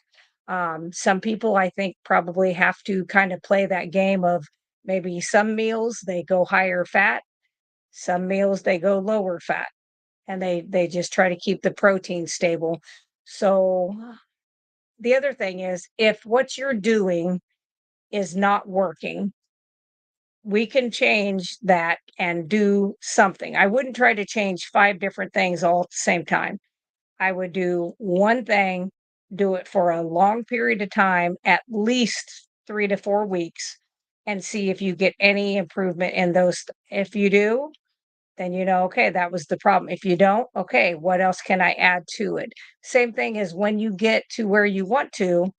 Some people I think probably have to kind of play that game of maybe some meals they go higher fat, some meals they go lower fat, and they just try to keep the protein stable. So the other thing is if what you're doing is not working, we can change that and do something. I wouldn't try to change 5 different things all at the same time. I would do one thing, do it for a long period of time, at least 3 to 4 weeks, and see if you get any improvement in those. If you do, then okay, that was the problem. If you don't, okay, what else can I add to it? Same thing as when you get to where you want to,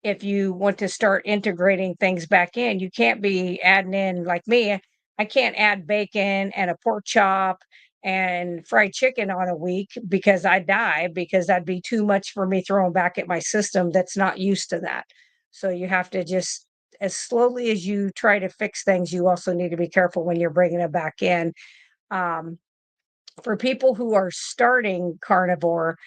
if you want to start integrating things back in, you can't be adding in like me. I can't add bacon and a pork chop and fried chicken on a week because I die because that'd be too much for me throwing back at my system that's not used to that. So you have to just as slowly as you try to fix things, you also need to be careful when you're bringing it back in. Um, for people who are starting carnivore,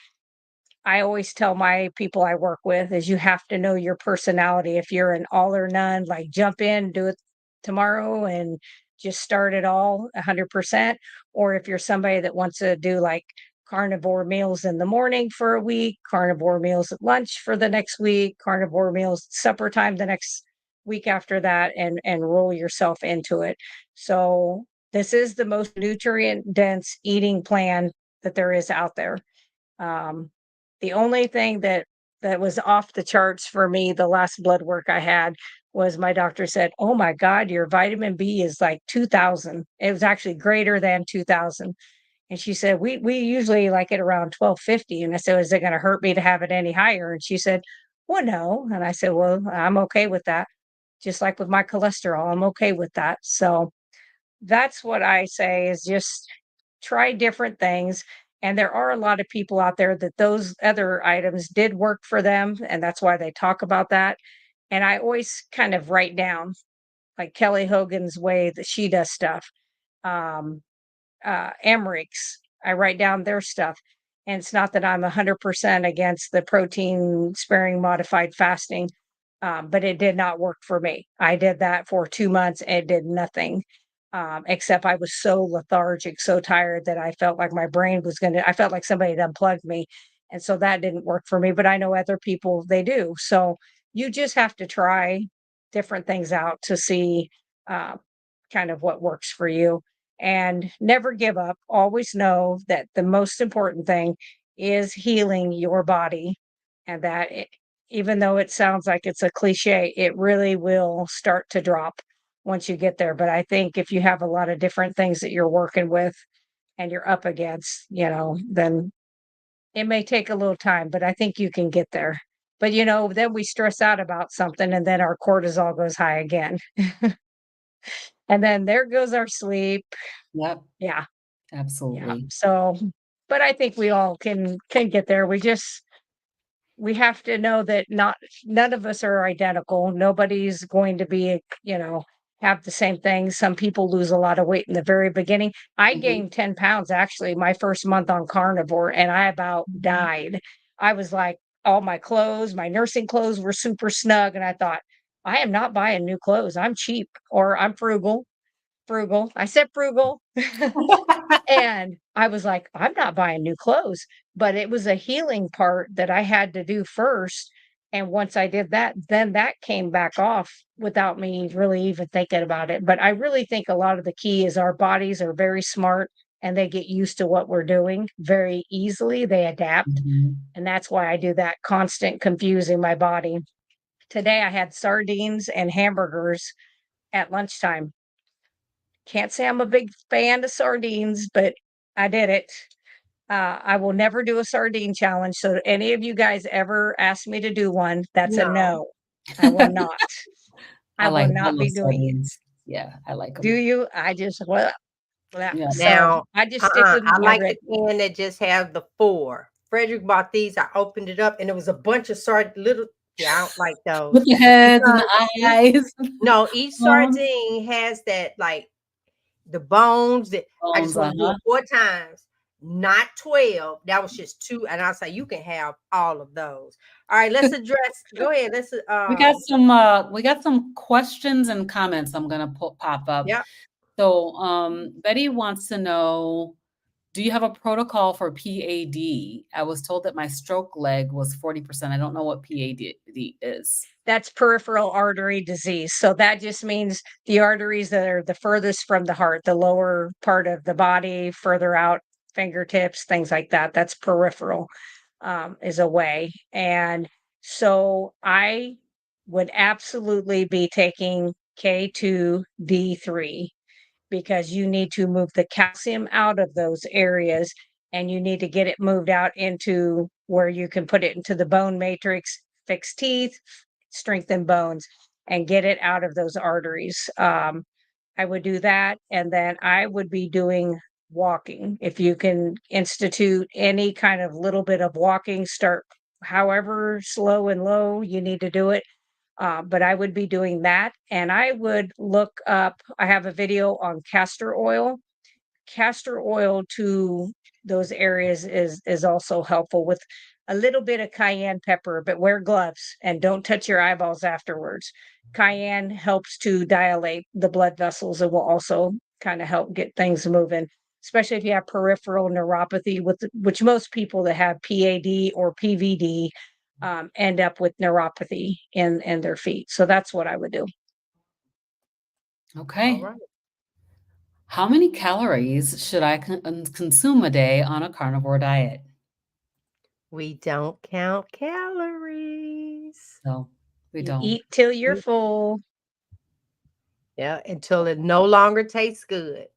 I always tell my people I work with is you have to know your personality. If you're an all or none, like jump in, do it tomorrow and just start it all 100%. Or if you're somebody that wants to do like carnivore meals in the morning for a week, carnivore meals at lunch for the next week, carnivore meals at supper time the next week after that, and roll yourself into it. So this is the most nutrient dense eating plan that there is out there. um, the only thing that was off the charts for me, the last blood work I had, was my doctor said, "Oh my God, your vitamin B is like 2,000." It was actually greater than 2,000. And she said, "We usually like it around 1250." And I said, "Is it going to hurt me to have it any higher?" And she said, well, no. And I said, well, I'm okay with that. Just like with my cholesterol, I'm okay with that. So that's what I say is just try different things. And there are a lot of people out there that those other items did work for them. And that's why they talk about that. And I always kind of write down like Kelly Hogan's way that she does stuff. Um, Emmerich's. I write down their stuff. And it's not that I'm 100% against the protein sparing modified fasting, but it did not work for me. I did that for 2 months and it did nothing, except I was so lethargic, so tired that I felt like my brain was going to, I felt like somebody had unplugged me. And so that didn't work for me, but I know other people, they do. So you just have to try different things out to see uh, kind of what works for you and never give up. Always know that the most important thing is healing your body and that even though it sounds like it's a cliche, it really will start to drop once you get there. But I think if you have a lot of different things that you're working with and you're up against, then it may take a little time, but I think you can get there. But then we stress out about something and then our cortisol goes high again. And then there goes our sleep. Yep, Yeah. Yeah. absolutely. So, but I think we all can get there. We have to know that none of us are identical. Nobody's going to be, have the same thing. Some people lose a lot of weight in the very beginning. I Mhm, gained 10 pounds actually my first month on carnivore and I about mhm. died. I was like, all my clothes, my nursing clothes were super snug. And I thought, I am not buying new clothes. I'm cheap or I'm frugal. Frugal. I said frugal. And I was like, "I'm not buying new clothes," but it was a healing part that I had to do first, and once I did that, then that came back off without me really even thinking about it, but I really think a lot of the key is our bodies are very smart, and they get used to what we're doing very easily, they adapt, Mhm. and that's why I do that constant confusing my body. Today, I had sardines and hamburgers at lunchtime. Can't say I'm a big fan of sardines, but I did it. I will never do a sardine challenge. So any of you guys ever ask me to do one, that's a No. no. I will not. I will I not love be doing it. sardines. Yeah, I like Do them. you? I just well, Yeah. so Now, I just stick with I my like the rib. can that just have the 4. Frederick bought these, I opened it up, and it was a bunch of little yeah, I don't like those With the heads and because the each eyes, no, each bones, sardine has that, like, the bones that I just bones, wanna do uh-huh. it 4 times, not 12. That was just 2, and I say, "You can have all of those." Alright, let's address go ahead, let's, We got some questions and comments I'm gonna pop up. yep. So, Betty wants to know, do you have a protocol for PAD? I was told that my stroke leg was 40%. I don't know what PAD is. That's peripheral artery disease. So that just means the arteries that are the furthest from the heart, the lower part of the body, further out, fingertips, things like that. That's peripheral, is a way. And so I would absolutely be taking K2D3 because you need to move the calcium out of those areas and you need to get it moved out into where you can put it into the bone matrix, fix teeth, strengthen bones, and get it out of those arteries. I would do that. And then I would be doing walking. If you can institute any kind of little bit of walking, start however slow and low you need to do it, but I would be doing that. And I would look up, I have a video on castor oil to those areas is also helpful with a little bit of cayenne pepper, but wear gloves and don't touch your eyeballs afterwards. Cayenne helps to dilate the blood vessels and will also kind of help get things moving, especially if you have peripheral neuropathy, which most people that have PAD or PVD end up with neuropathy in their feet. So that's what I would do. Okay. Alright. How many calories should I consume a day on a carnivore diet? We don't count calories. So we You don't. eat till you're Mm, full. yeah, until it no longer tastes good. Yep.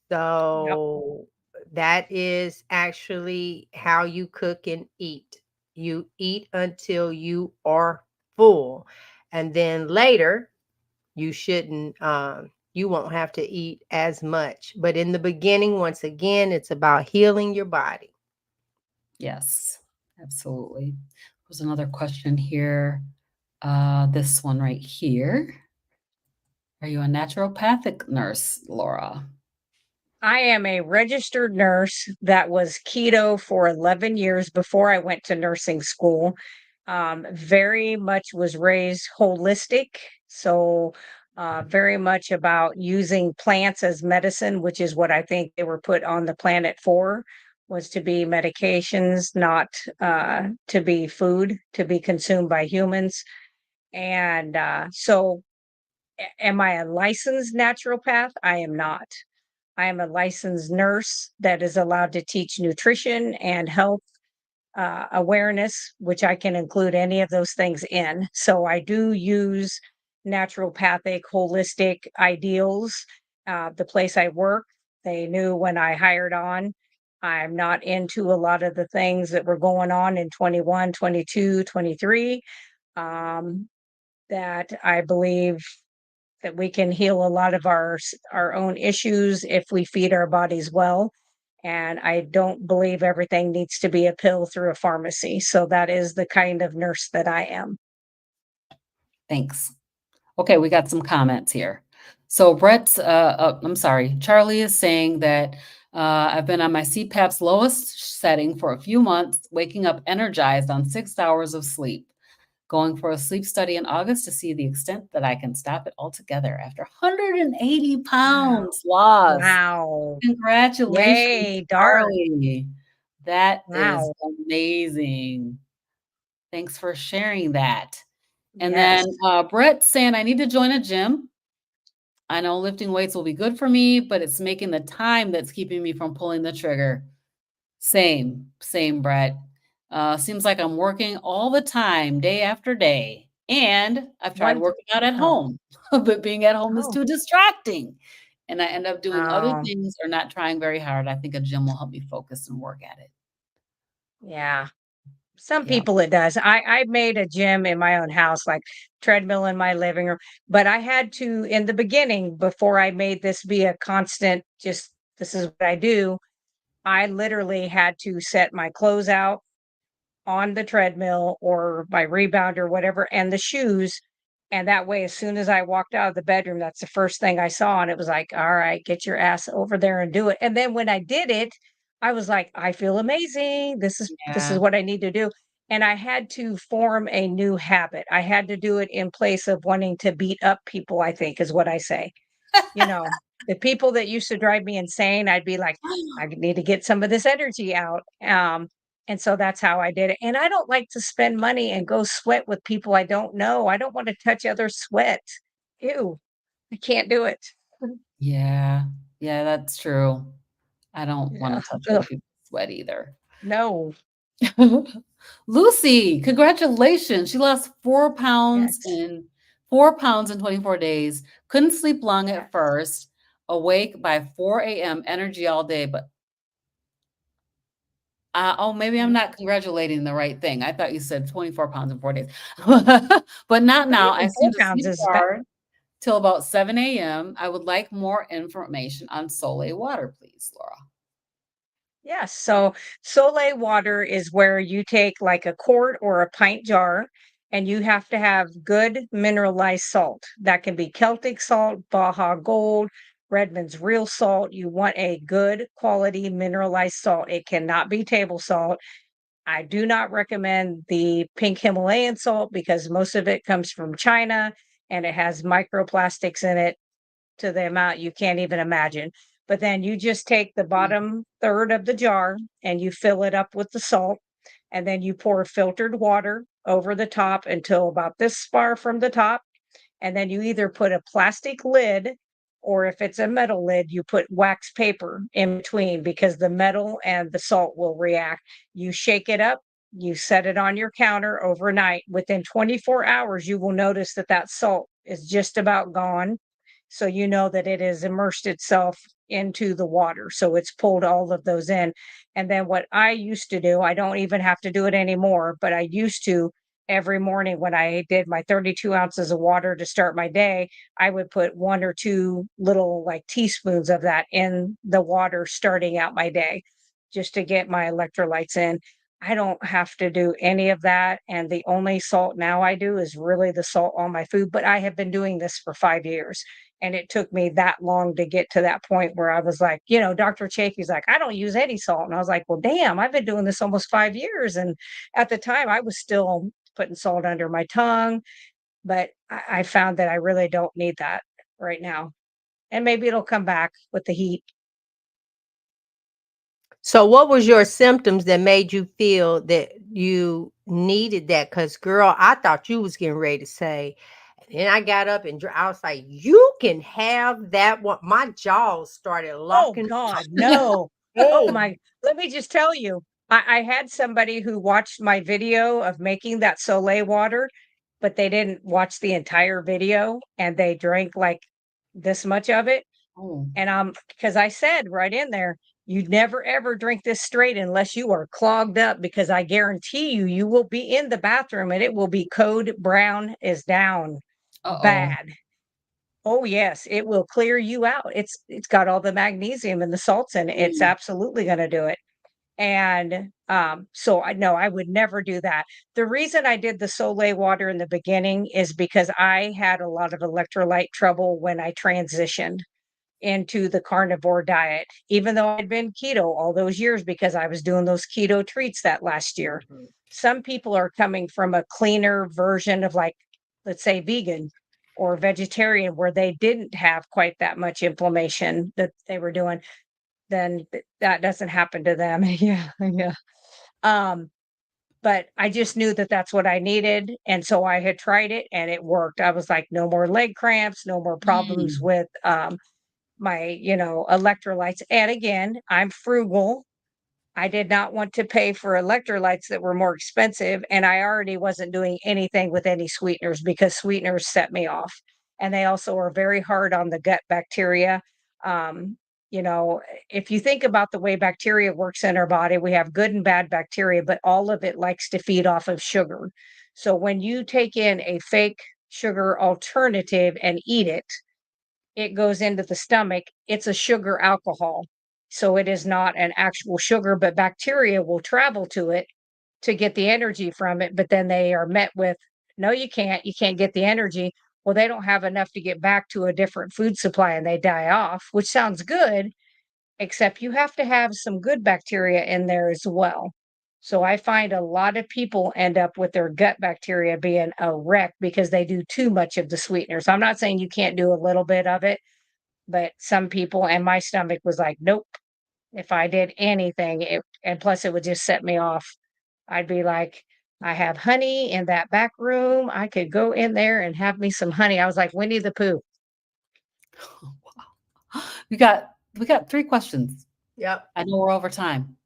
So, that is actually how you cook and eat. You eat until you are full. And then later, you shouldn't, you won't have to eat as much. But in the beginning, once again, it's about healing your body. Yes, absolutely. There's another question here. This one right here. Are you a naturopathic nurse, Laura? I am a registered nurse that was keto for 11 years before I went to nursing school. Very much was raised holistic. So, very much about using plants as medicine, which is what I think they were put on the planet for, was to be medications, not to be food, to be consumed by humans. And am I a licensed naturopath? I am not. I am a licensed nurse that is allowed to teach nutrition and health awareness, which I can include any of those things in. So I do use naturopathic, holistic ideals. The place I work, they knew when I hired on. I'm not into a lot of the things that were going on in 21, 22, 23. Um, that I believe that we can heal a lot of our own issues if we feed our bodies well. And I don't believe everything needs to be a pill through a pharmacy. So that is the kind of nurse that I am. Thanks. Okay, we got some comments here. So I'm sorry, Charlie is saying that I've been on my CPAP's lowest setting for a few months, waking up energized on 6 hours of sleep. Going for a sleep study in August to see the extent that I can stop it altogether after 180 Wow. pounds lost. Wow. Congratulations, Yay, dark. Charlie. That is Wow. amazing. Thanks for sharing that. And Yes. then Brett saying, I need to join a gym. I know lifting weights will be good for me, but it's making the time that's keeping me from pulling the trigger. Same, Brett. Seems like I'm working all the time, day after day. And I've tried One. working out at Oh, home, but being at home is oh, too distracting. And I end up doing other oh, things or not trying very hard. I think a gym will help me focus and work at it. yeah. Some Yeah. people it does. I made a gym in my own house, like treadmill in my living room, but I had to in the beginning before I made this be a constant, just this is what I do. I literally had to set my clothes out on the treadmill or my rebound or whatever, and the shoes. And that way, as soon as I walked out of the bedroom, that's the first thing I saw. And it was like, all right, get your ass over there and do it. And then when I did it, I was like, I feel amazing. This is Yeah. what I need to do. And I had to form a new habit. I had to do it in place of wanting to beat up people, I think is what I say. You know, the people that used to drive me insane, I'd be like, I need to get some of this energy out. And so that's how I did it. And I don't like to spend money and go sweat with people I don't know. I don't want to touch other sweat. Ew, I can't do it. Yeah. Yeah, that's true. I don't want Yeah. to touch other Ugh, people's sweat either. no. Lucy, congratulations. She lost 4 pounds Yes. in 4 pounds in 24 days. Couldn't sleep long Yes. at first. Awake by 4 a.m. Energy all day. But oh, maybe I'm Mhm. not congratulating the right thing. I thought you said 24 pounds in 4 days. But not But now. I even seem four to pounds sleep is bad. hard till about 7 a.m. I would like more information on Soleil water, please, Laura. Yes. So Soleil water is where you take like a quart or a pint jar and you have to have good mineralized salt. That can be Celtic salt, Baja Gold, Redmond's real salt. You want a good quality mineralized salt. It cannot be table salt. I do not recommend the pink Himalayan salt because most of it comes from China and it has microplastics in it to the amount you can't even imagine. But then you just take the Mm. bottom third of the jar and you fill it up with the salt. And then you pour filtered water over the top until about this far from the top. And then you either put a plastic lid or if it's a metal lid, you put wax paper in between because the metal and the salt will react. You shake it up, you set it on your counter overnight. Within 24 hours, you will notice that that salt is just about gone. So you know that it has immersed itself into the water. So it's pulled all of those in. And then what I used to do, I don't even have to do it anymore, but I used to every morning when I did my 32 ounces of water to start my day, I would put 1 or 2 little like teaspoons of that in the water starting out my day just to get my electrolytes in. I don't have to do any of that. And the only salt now I do is really the salt on my food. But I have been doing this for 5 years. And it took me that long to get to that point where I was like, Dr. Chafee's like, I don't use any salt. And I was like, well, damn, I've been doing this almost 5 years. And at the time, I was still putting salt under my tongue. But I found that I really don't need that right now. And maybe it'll come back with the heat. So what was your symptoms that made you feel that you needed that? Because girl, I thought you was getting ready to say, and then I got up and I was like, you can have that one. My jaws started Oh locking. God, no. Oh Hey, my, let me just tell you, I had somebody who watched my video of making that Soleil water, but they didn't watch the entire video and they drank like this much of it. Oh, And because I said right in there, you never ever drink this straight unless you are clogged up, because I guarantee you, you will be in the bathroom and it will be code brown is down uh-oh. bad. Oh, yes, it will clear you out. It's got all the magnesium and the salts in it. It's Mm, absolutely gonna do it. And, so I no, I would never do that. The reason I did the Soleil water in the beginning is because I had a lot of electrolyte trouble when I transitioned into the carnivore diet, even though I'd been keto all those years because I was doing those keto treats that last year. Mhm. Some people are coming from a cleaner version of, like, let's say vegan or vegetarian, where they didn't have quite that much inflammation that they were doing, then that doesn't happen to them. Yeah, yeah. Um, but I just knew that that's what I needed. And so I had tried it and it worked. I was like, no more leg cramps, no more problems mm, with my, electrolytes. And again, I'm frugal. I did not want to pay for electrolytes that were more expensive, and I already wasn't doing anything with any sweeteners because sweeteners set me off. And they also are very hard on the gut bacteria. Um, you know, if you think about the way bacteria works in our body, we have good and bad bacteria, but all of it likes to feed off of sugar. So when you take in a fake sugar alternative and eat it, it goes into the stomach, it's a sugar alcohol. So it is not an actual sugar, but bacteria will travel to it to get the energy from it. But then they are met with, no, you can't get the energy. Well, they don't have enough to get back to a different food supply and they die off, which sounds good, except you have to have some good bacteria in there as well. So I find a lot of people end up with their gut bacteria being a wreck because they do too much of the sweeteners. I'm not saying you can't do a little bit of it, but some people, and my stomach was like, nope. If I did anything, and plus it would just set me off. I'd be like, I have honey in that back room. I could go in there and have me some honey. I was like Winnie the Pooh. wow. We got 3 questions. yep. I know we're over time.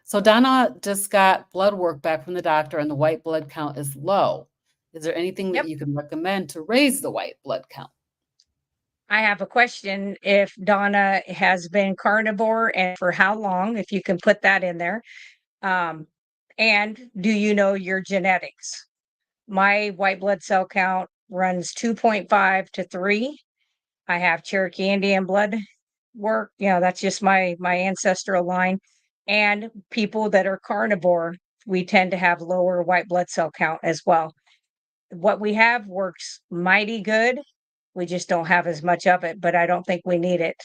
So Donna just got blood work back from the doctor and the white blood count is low. Is there anything that Yep. you can recommend to raise the white blood count? I have a question. If Donna has been carnivore and for how long, if you can put that in there. Um, and do you know your genetics? My white blood cell count runs 2.5 to 3. I have Cherokee Indian blood work. That's just my ancestral line. And people that are carnivore, we tend to have lower white blood cell count as well. What we have works mighty good. We just don't have as much of it, but I don't think we need it.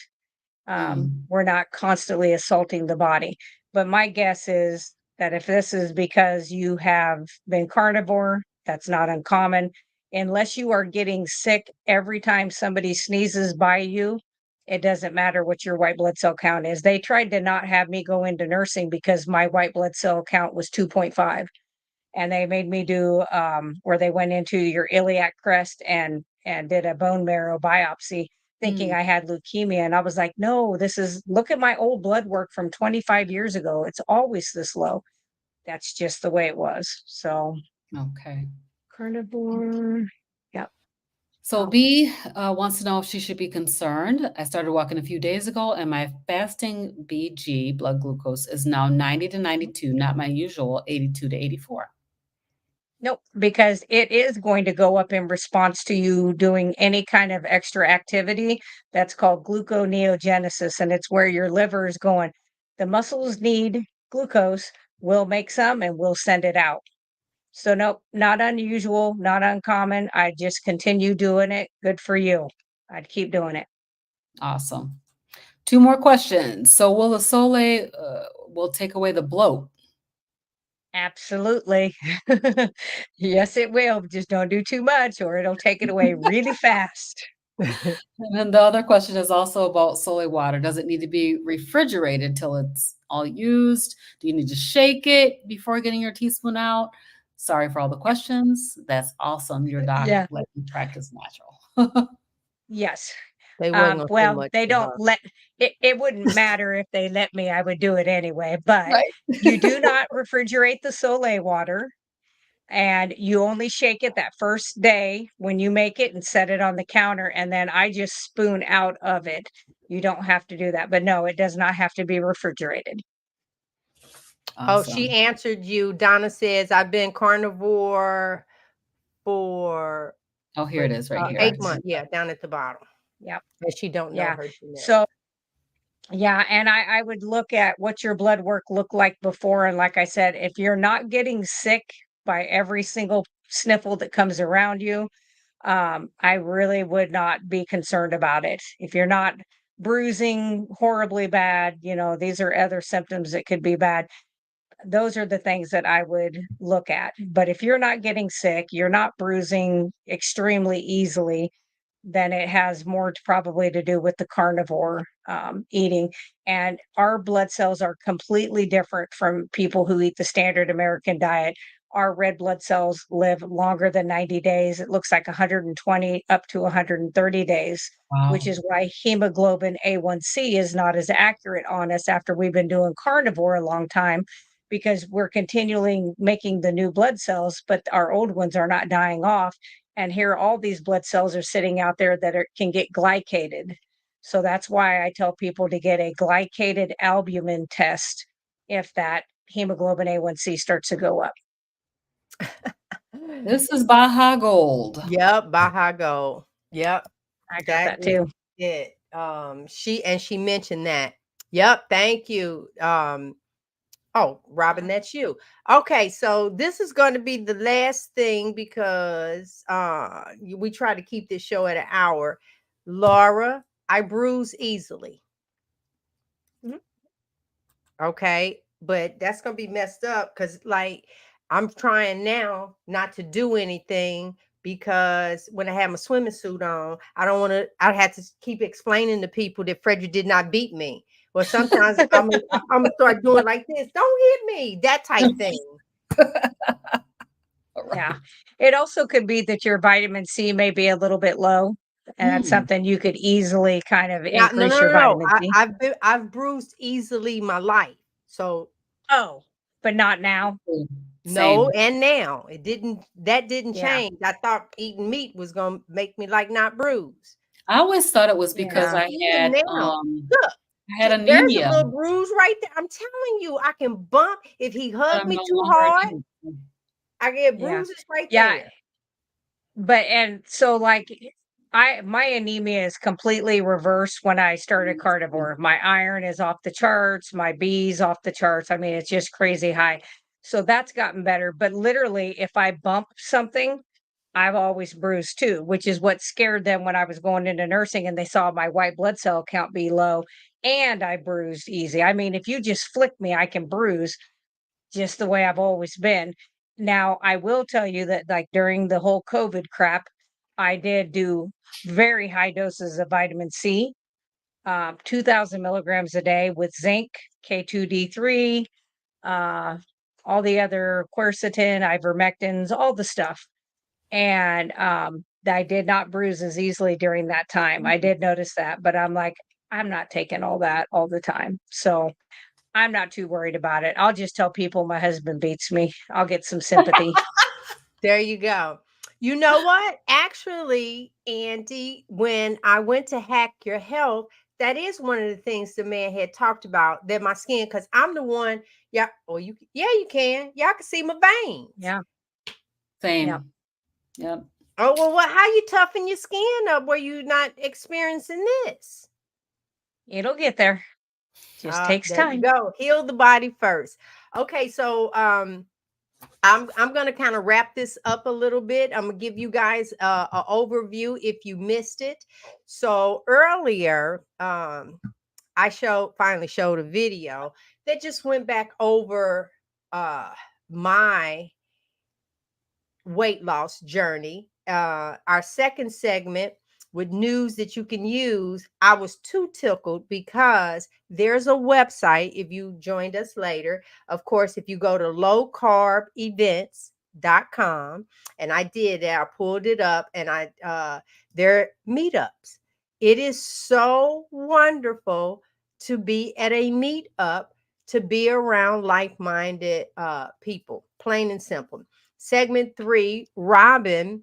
Mm, We're not constantly assaulting the body. But my guess is that if this is because you have been carnivore, that's not uncommon. Unless you are getting sick every time somebody sneezes by you, it doesn't matter what your white blood cell count is. They tried to not have me go into nursing because my white blood cell count was 2.5, and they made me do where they went into your iliac crest and did a bone marrow biopsy thinking mm, I had leukemia. And I was like, no, look at my old blood work from 25 years ago. It's always this low. That's just the way it was. So okay. carnivore. Yep. So Oh. B wants to know if she should be concerned. I started walking a few days ago, and my fasting BG, blood glucose, is now 90 to 92, not my usual 82 to 84. Nope, because it is going to go up in response to you doing any kind of extra activity. That's called gluconeogenesis, and it's where your liver is going. The muscles need glucose. We'll make some and we'll send it out. So, nope, not unusual, not uncommon. I just continue doing it. Good for you. I'd keep doing it. Awesome. 2 more questions. So will the Sole will take away the bloat? Absolutely. Yes, it will. Just don't do too much or it'll take it away really fast. And then the other question is also about Sole water. Does it need to be refrigerated till it's all used? Do you need to shake it before getting your teaspoon out? Sorry for all the questions. That's awesome. Your doc Yeah. let you practice natural. Yes. They wasn't gonna say Well, much they to don't her. let it wouldn't matter if they let me, I would do it anyway, but Right. you do not refrigerate the Soleil water, and you only shake it that first day when you make it and set it on the counter, and then I just spoon out of it. You don't have to do that, but no, it does not have to be refrigerated. Oh, she Awesome. answered you. Donna says, I've been carnivore for Oh, here it is right here. 8 months. Yeah, down at the bottom. Yep. And she don't know Yeah. her genetics. So yeah, and I would look at what your blood work looked like before, and like I said, if you're not getting sick by every single sniffle that comes around you, I really would not be concerned about it. If you're not bruising horribly bad, these are other symptoms that could be bad. Those are the things that I would look at. But if you're not getting sick, you're not bruising extremely easily, then it has more probably to do with the carnivore eating. And our blood cells are completely different from people who eat the standard American diet. Our red blood cells live longer than 90 days. It looks like 120 up to 130 days, which Wow. is why hemoglobin A1C is not as accurate on us after we've been doing carnivore a long time, because we're continually making the new blood cells, but our old ones are not dying off. And here, all these blood cells are sitting out there that can get glycated. So that's why I tell people to get a glycated albumin test if that hemoglobin A1C starts to go up. This is Baja Gold. Yep, Baja Gold. Yep, I got that that is too. it. She mentioned that. Yep, thank you. Oh, Robin, that's you. Okay, so this is going to be the last thing because we try to keep this show at an hour. Laura, I bruise easily. Mhm. Okay, but that's gonna be messed up because like I'm trying now not to do anything because when I have my swimming suit on, I don't want to. I had to keep explaining to people that Frederick did not beat me. Well, sometimes I'm gonna start doing like this. Don't hit me, that type thing. Yeah. It also could be that your vitamin C may be a little bit low, and that's Mm. something you could easily kind of Yeah, no, increase no, your no, no. vitamin C. I've bruised easily my life. So Oh, but not now. no, Same. and now that didn't Yeah. change. I thought eating meat was gonna make me like not bruise. I always thought it was because Yeah. Even now, look, I had there's a anemia, little bruise right there. I'm telling you, I can bump if he but hugged I'm me no too longer hard. anemic. I get Yeah. bruises right Yeah. there. But and so like my anemia is completely reversed when I started carnivore. My iron is off the charts, my B's off the charts. I mean, it's just crazy high. So that's gotten better. But literally, if I bump something, I've always bruised too, which is what scared them when I was going into nursing and they saw my white blood cell count be low and I bruised easy. I mean, if you just flick me, I can bruise just the way I've always been. Now, I will tell you that, like, during the whole COVID crap, I did do very high doses of vitamin C, 2,000 milligrams a day with zinc, K2D3, uh, all the other quercetin, ivermectins, all the stuff. And I did not bruise as easily during that time. I did notice that, but I'm like, I'm not taking all that all the time. So I'm not too worried about it. I'll just tell people my husband beats me. I'll get some sympathy. There you go. You know what? Actually, Andy, when I went to Hack Your Health, that is one of the things the man had talked about, that my skin, because I'm the one, yeah, or yeah, you can. Y'all can see my veins. Yeah. Yeah. Same. Yep. Oh, well, how you toughen your skin up where you not experiencing this? It'll get there. Just takes There you time. go. Heal the body first. Okay, so I'm gonna kind of wrap this up a little bit. I'm gonna give you guys an overview if you missed it. So earlier, I finally showed a video that just went back over my weight loss journey. Our second segment with news that you can use. I was too tickled because there's a website. If you joined us later, of course, if you go to lowcarbevents.com, and I did that, I pulled it up, and their meetups. It is so wonderful to be at a meetup, to be around like-minded people, plain and simple. Segment 3, Robin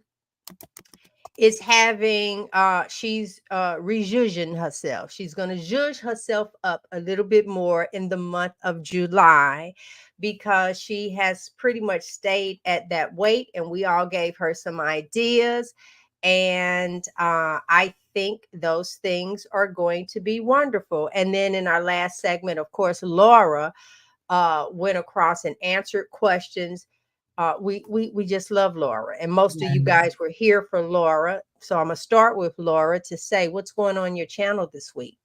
is having she's rejudging herself. She's going to judge herself up a little bit more in the month of July, because she has pretty much stayed at that weight, and we all gave her some ideas, and I think those things are going to be wonderful. And then in our last segment, of course, Laura went across and answered questions. We just love Laura, and most of you guys were here for Laura. So I'm gonna start with Laura to say what's going on your channel this week.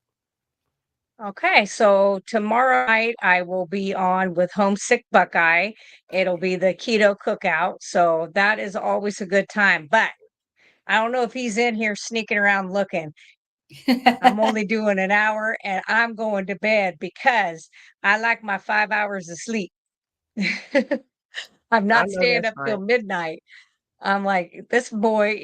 Okay, so tomorrow night I will be on with Homesick Buckeye. It'll be the keto cookout, so that is always a good time. But I don't know if he's in here sneaking around looking. I'm only doing an hour, and I'm going to bed because I like my 5 hours of sleep. I'm I not know staying that's up right. till midnight. I'm like, this boy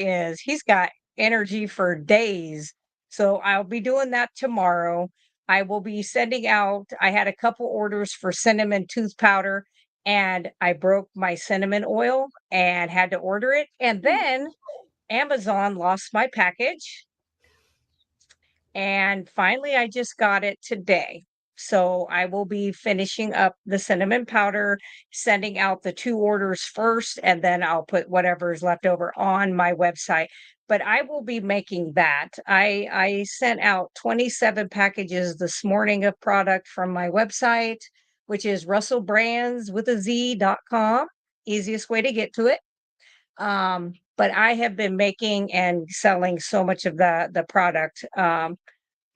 he's got energy for days. So I'll be doing that tomorrow. I will be sending out, I had a couple orders for cinnamon tooth powder, and I broke my cinnamon oil and had to order it. And then Amazon lost my package. And finally, I just got it today. So I will be finishing up the cinnamon powder, sending out the 2 orders first, and then I'll put whatever is left over on my website. But I will be making that. I sent out 27 packages this morning of product from my website, which is russellbrands.com. Easiest way to get to it. But I have been making and selling so much of the product.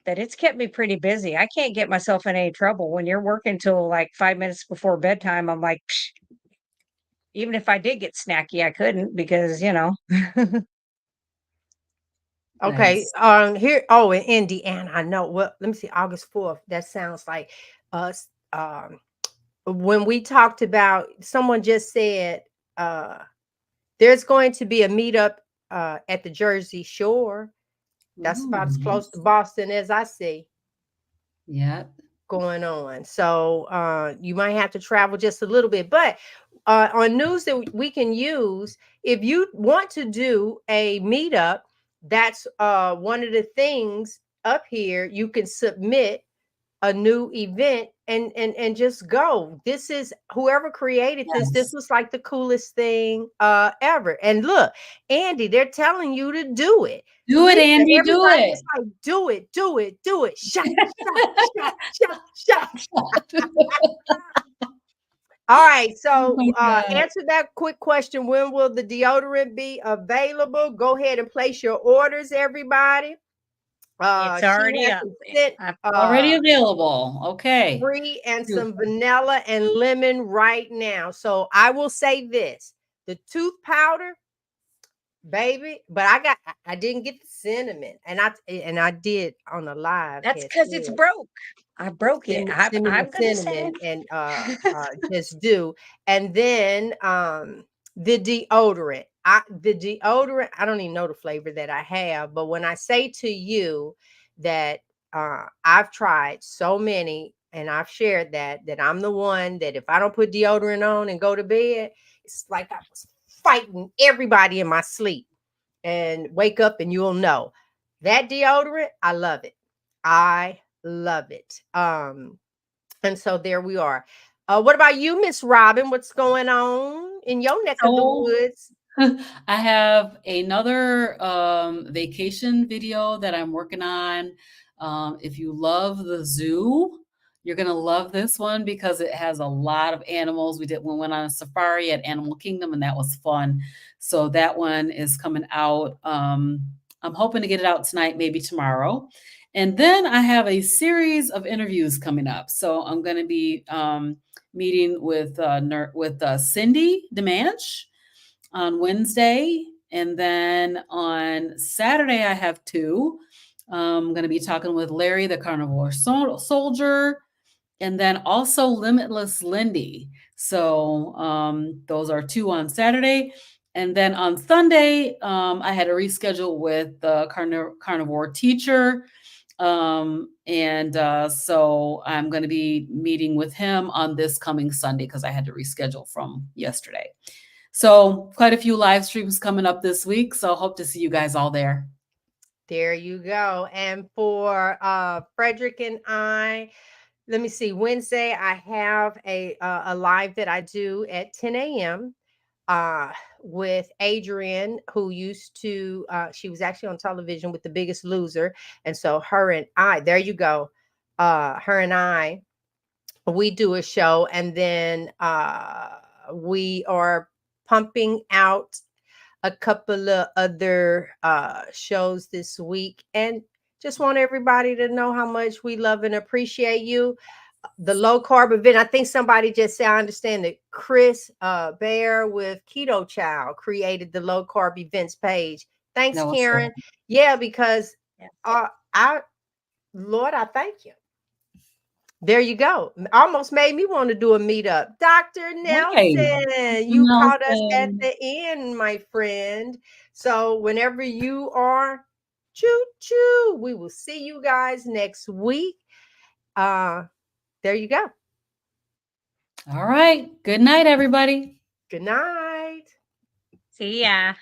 That it's kept me pretty busy. I can't get myself in any trouble when you're working till like 5 minutes before bedtime. I'm like, "Psh," even if I did get snacky, I couldn't because, Okay. Nice. Here. Oh, in Indiana. I know. Well, let me see. August 4th. That sounds like us. When we talked about, someone just said uh there's going to be a meetup at the Jersey Shore. That's Ooh, about as close to nice. Boston as I see Yep. going on. So you might have to travel just a little bit. But on news that we can use, if you want to do a meetup, that's one of the things up here. You can submit a new event and just go. This is whoever created this. This Yes. was like the coolest thing ever. And look, Andy, they're telling you to do it. Do it, Lisa, Andy. Do everybody is it. like, do it, do it, do it. Shot, shot, shot, shot, shot. All right. Oh So my God. answer that quick question. When will the deodorant be available? Go ahead and place your orders, everybody. it's She already has up. some scent Already available. Okay. free and Phew. some vanilla and lemon right now. So I will say this: the tooth powder, baby, but I didn't get the cinnamon, and I did on the live That's had because it's said broke. I broke it. send me my I'm gonna say cinnamon and just do. And then the deodorant. The deodorant, I don't even know the flavor that I have, but when I say to you that I've tried so many and I've shared that I'm the one that if I don't put deodorant on and go to bed, it's like I was fighting everybody in my sleep and wake up and you'll know. That deodorant, I love it. I love it. And so there we are. What about you, Miss Robin? What's going on in your neck of the So woods? I have another vacation video that I'm working on. If you love the zoo, you're gonna love this one because it has a lot of animals. We went on a safari at Animal Kingdom, and that was fun. So that one is coming out. I'm hoping to get it out tonight, maybe tomorrow. And then I have a series of interviews coming up. So I'm going to be meeting with Cindy DeManch on Wednesday. And then on Saturday, I have two. I'm going to be talking with Larry, the carnivore soldier, and then also Limitless Lindy. So those are two on Saturday. And then on Sunday, I had to reschedule with the carnivore teacher. So I'm going to be meeting with him on this coming Sunday because I had to reschedule from yesterday. So quite a few live streams coming up this week. So hope to see you guys all there. There you go. And for Frederick and I, let me see. Wednesday, I have a live that I do at 10 a.m. With Adrienne, who used to. She was actually on television with The Biggest Loser, and so her and I. There you go. Her and I, we do a show, and then we are pumping out a couple of other shows this week, and just want everybody to know how much we love and appreciate you. The low carb event, I think somebody just said, I understand that Chris Bear with Keto Child created the low carb events page. Thanks, That was Karen. so. Yeah, because Yeah. Lord, I thank you. There you go. Almost made me want to do a meetup. Dr. Right. Nelson, you caught us at the end, my friend. So whenever you are, choo choo, we will see you guys next week. There you go. All right. Good night, everybody. Good night. See ya.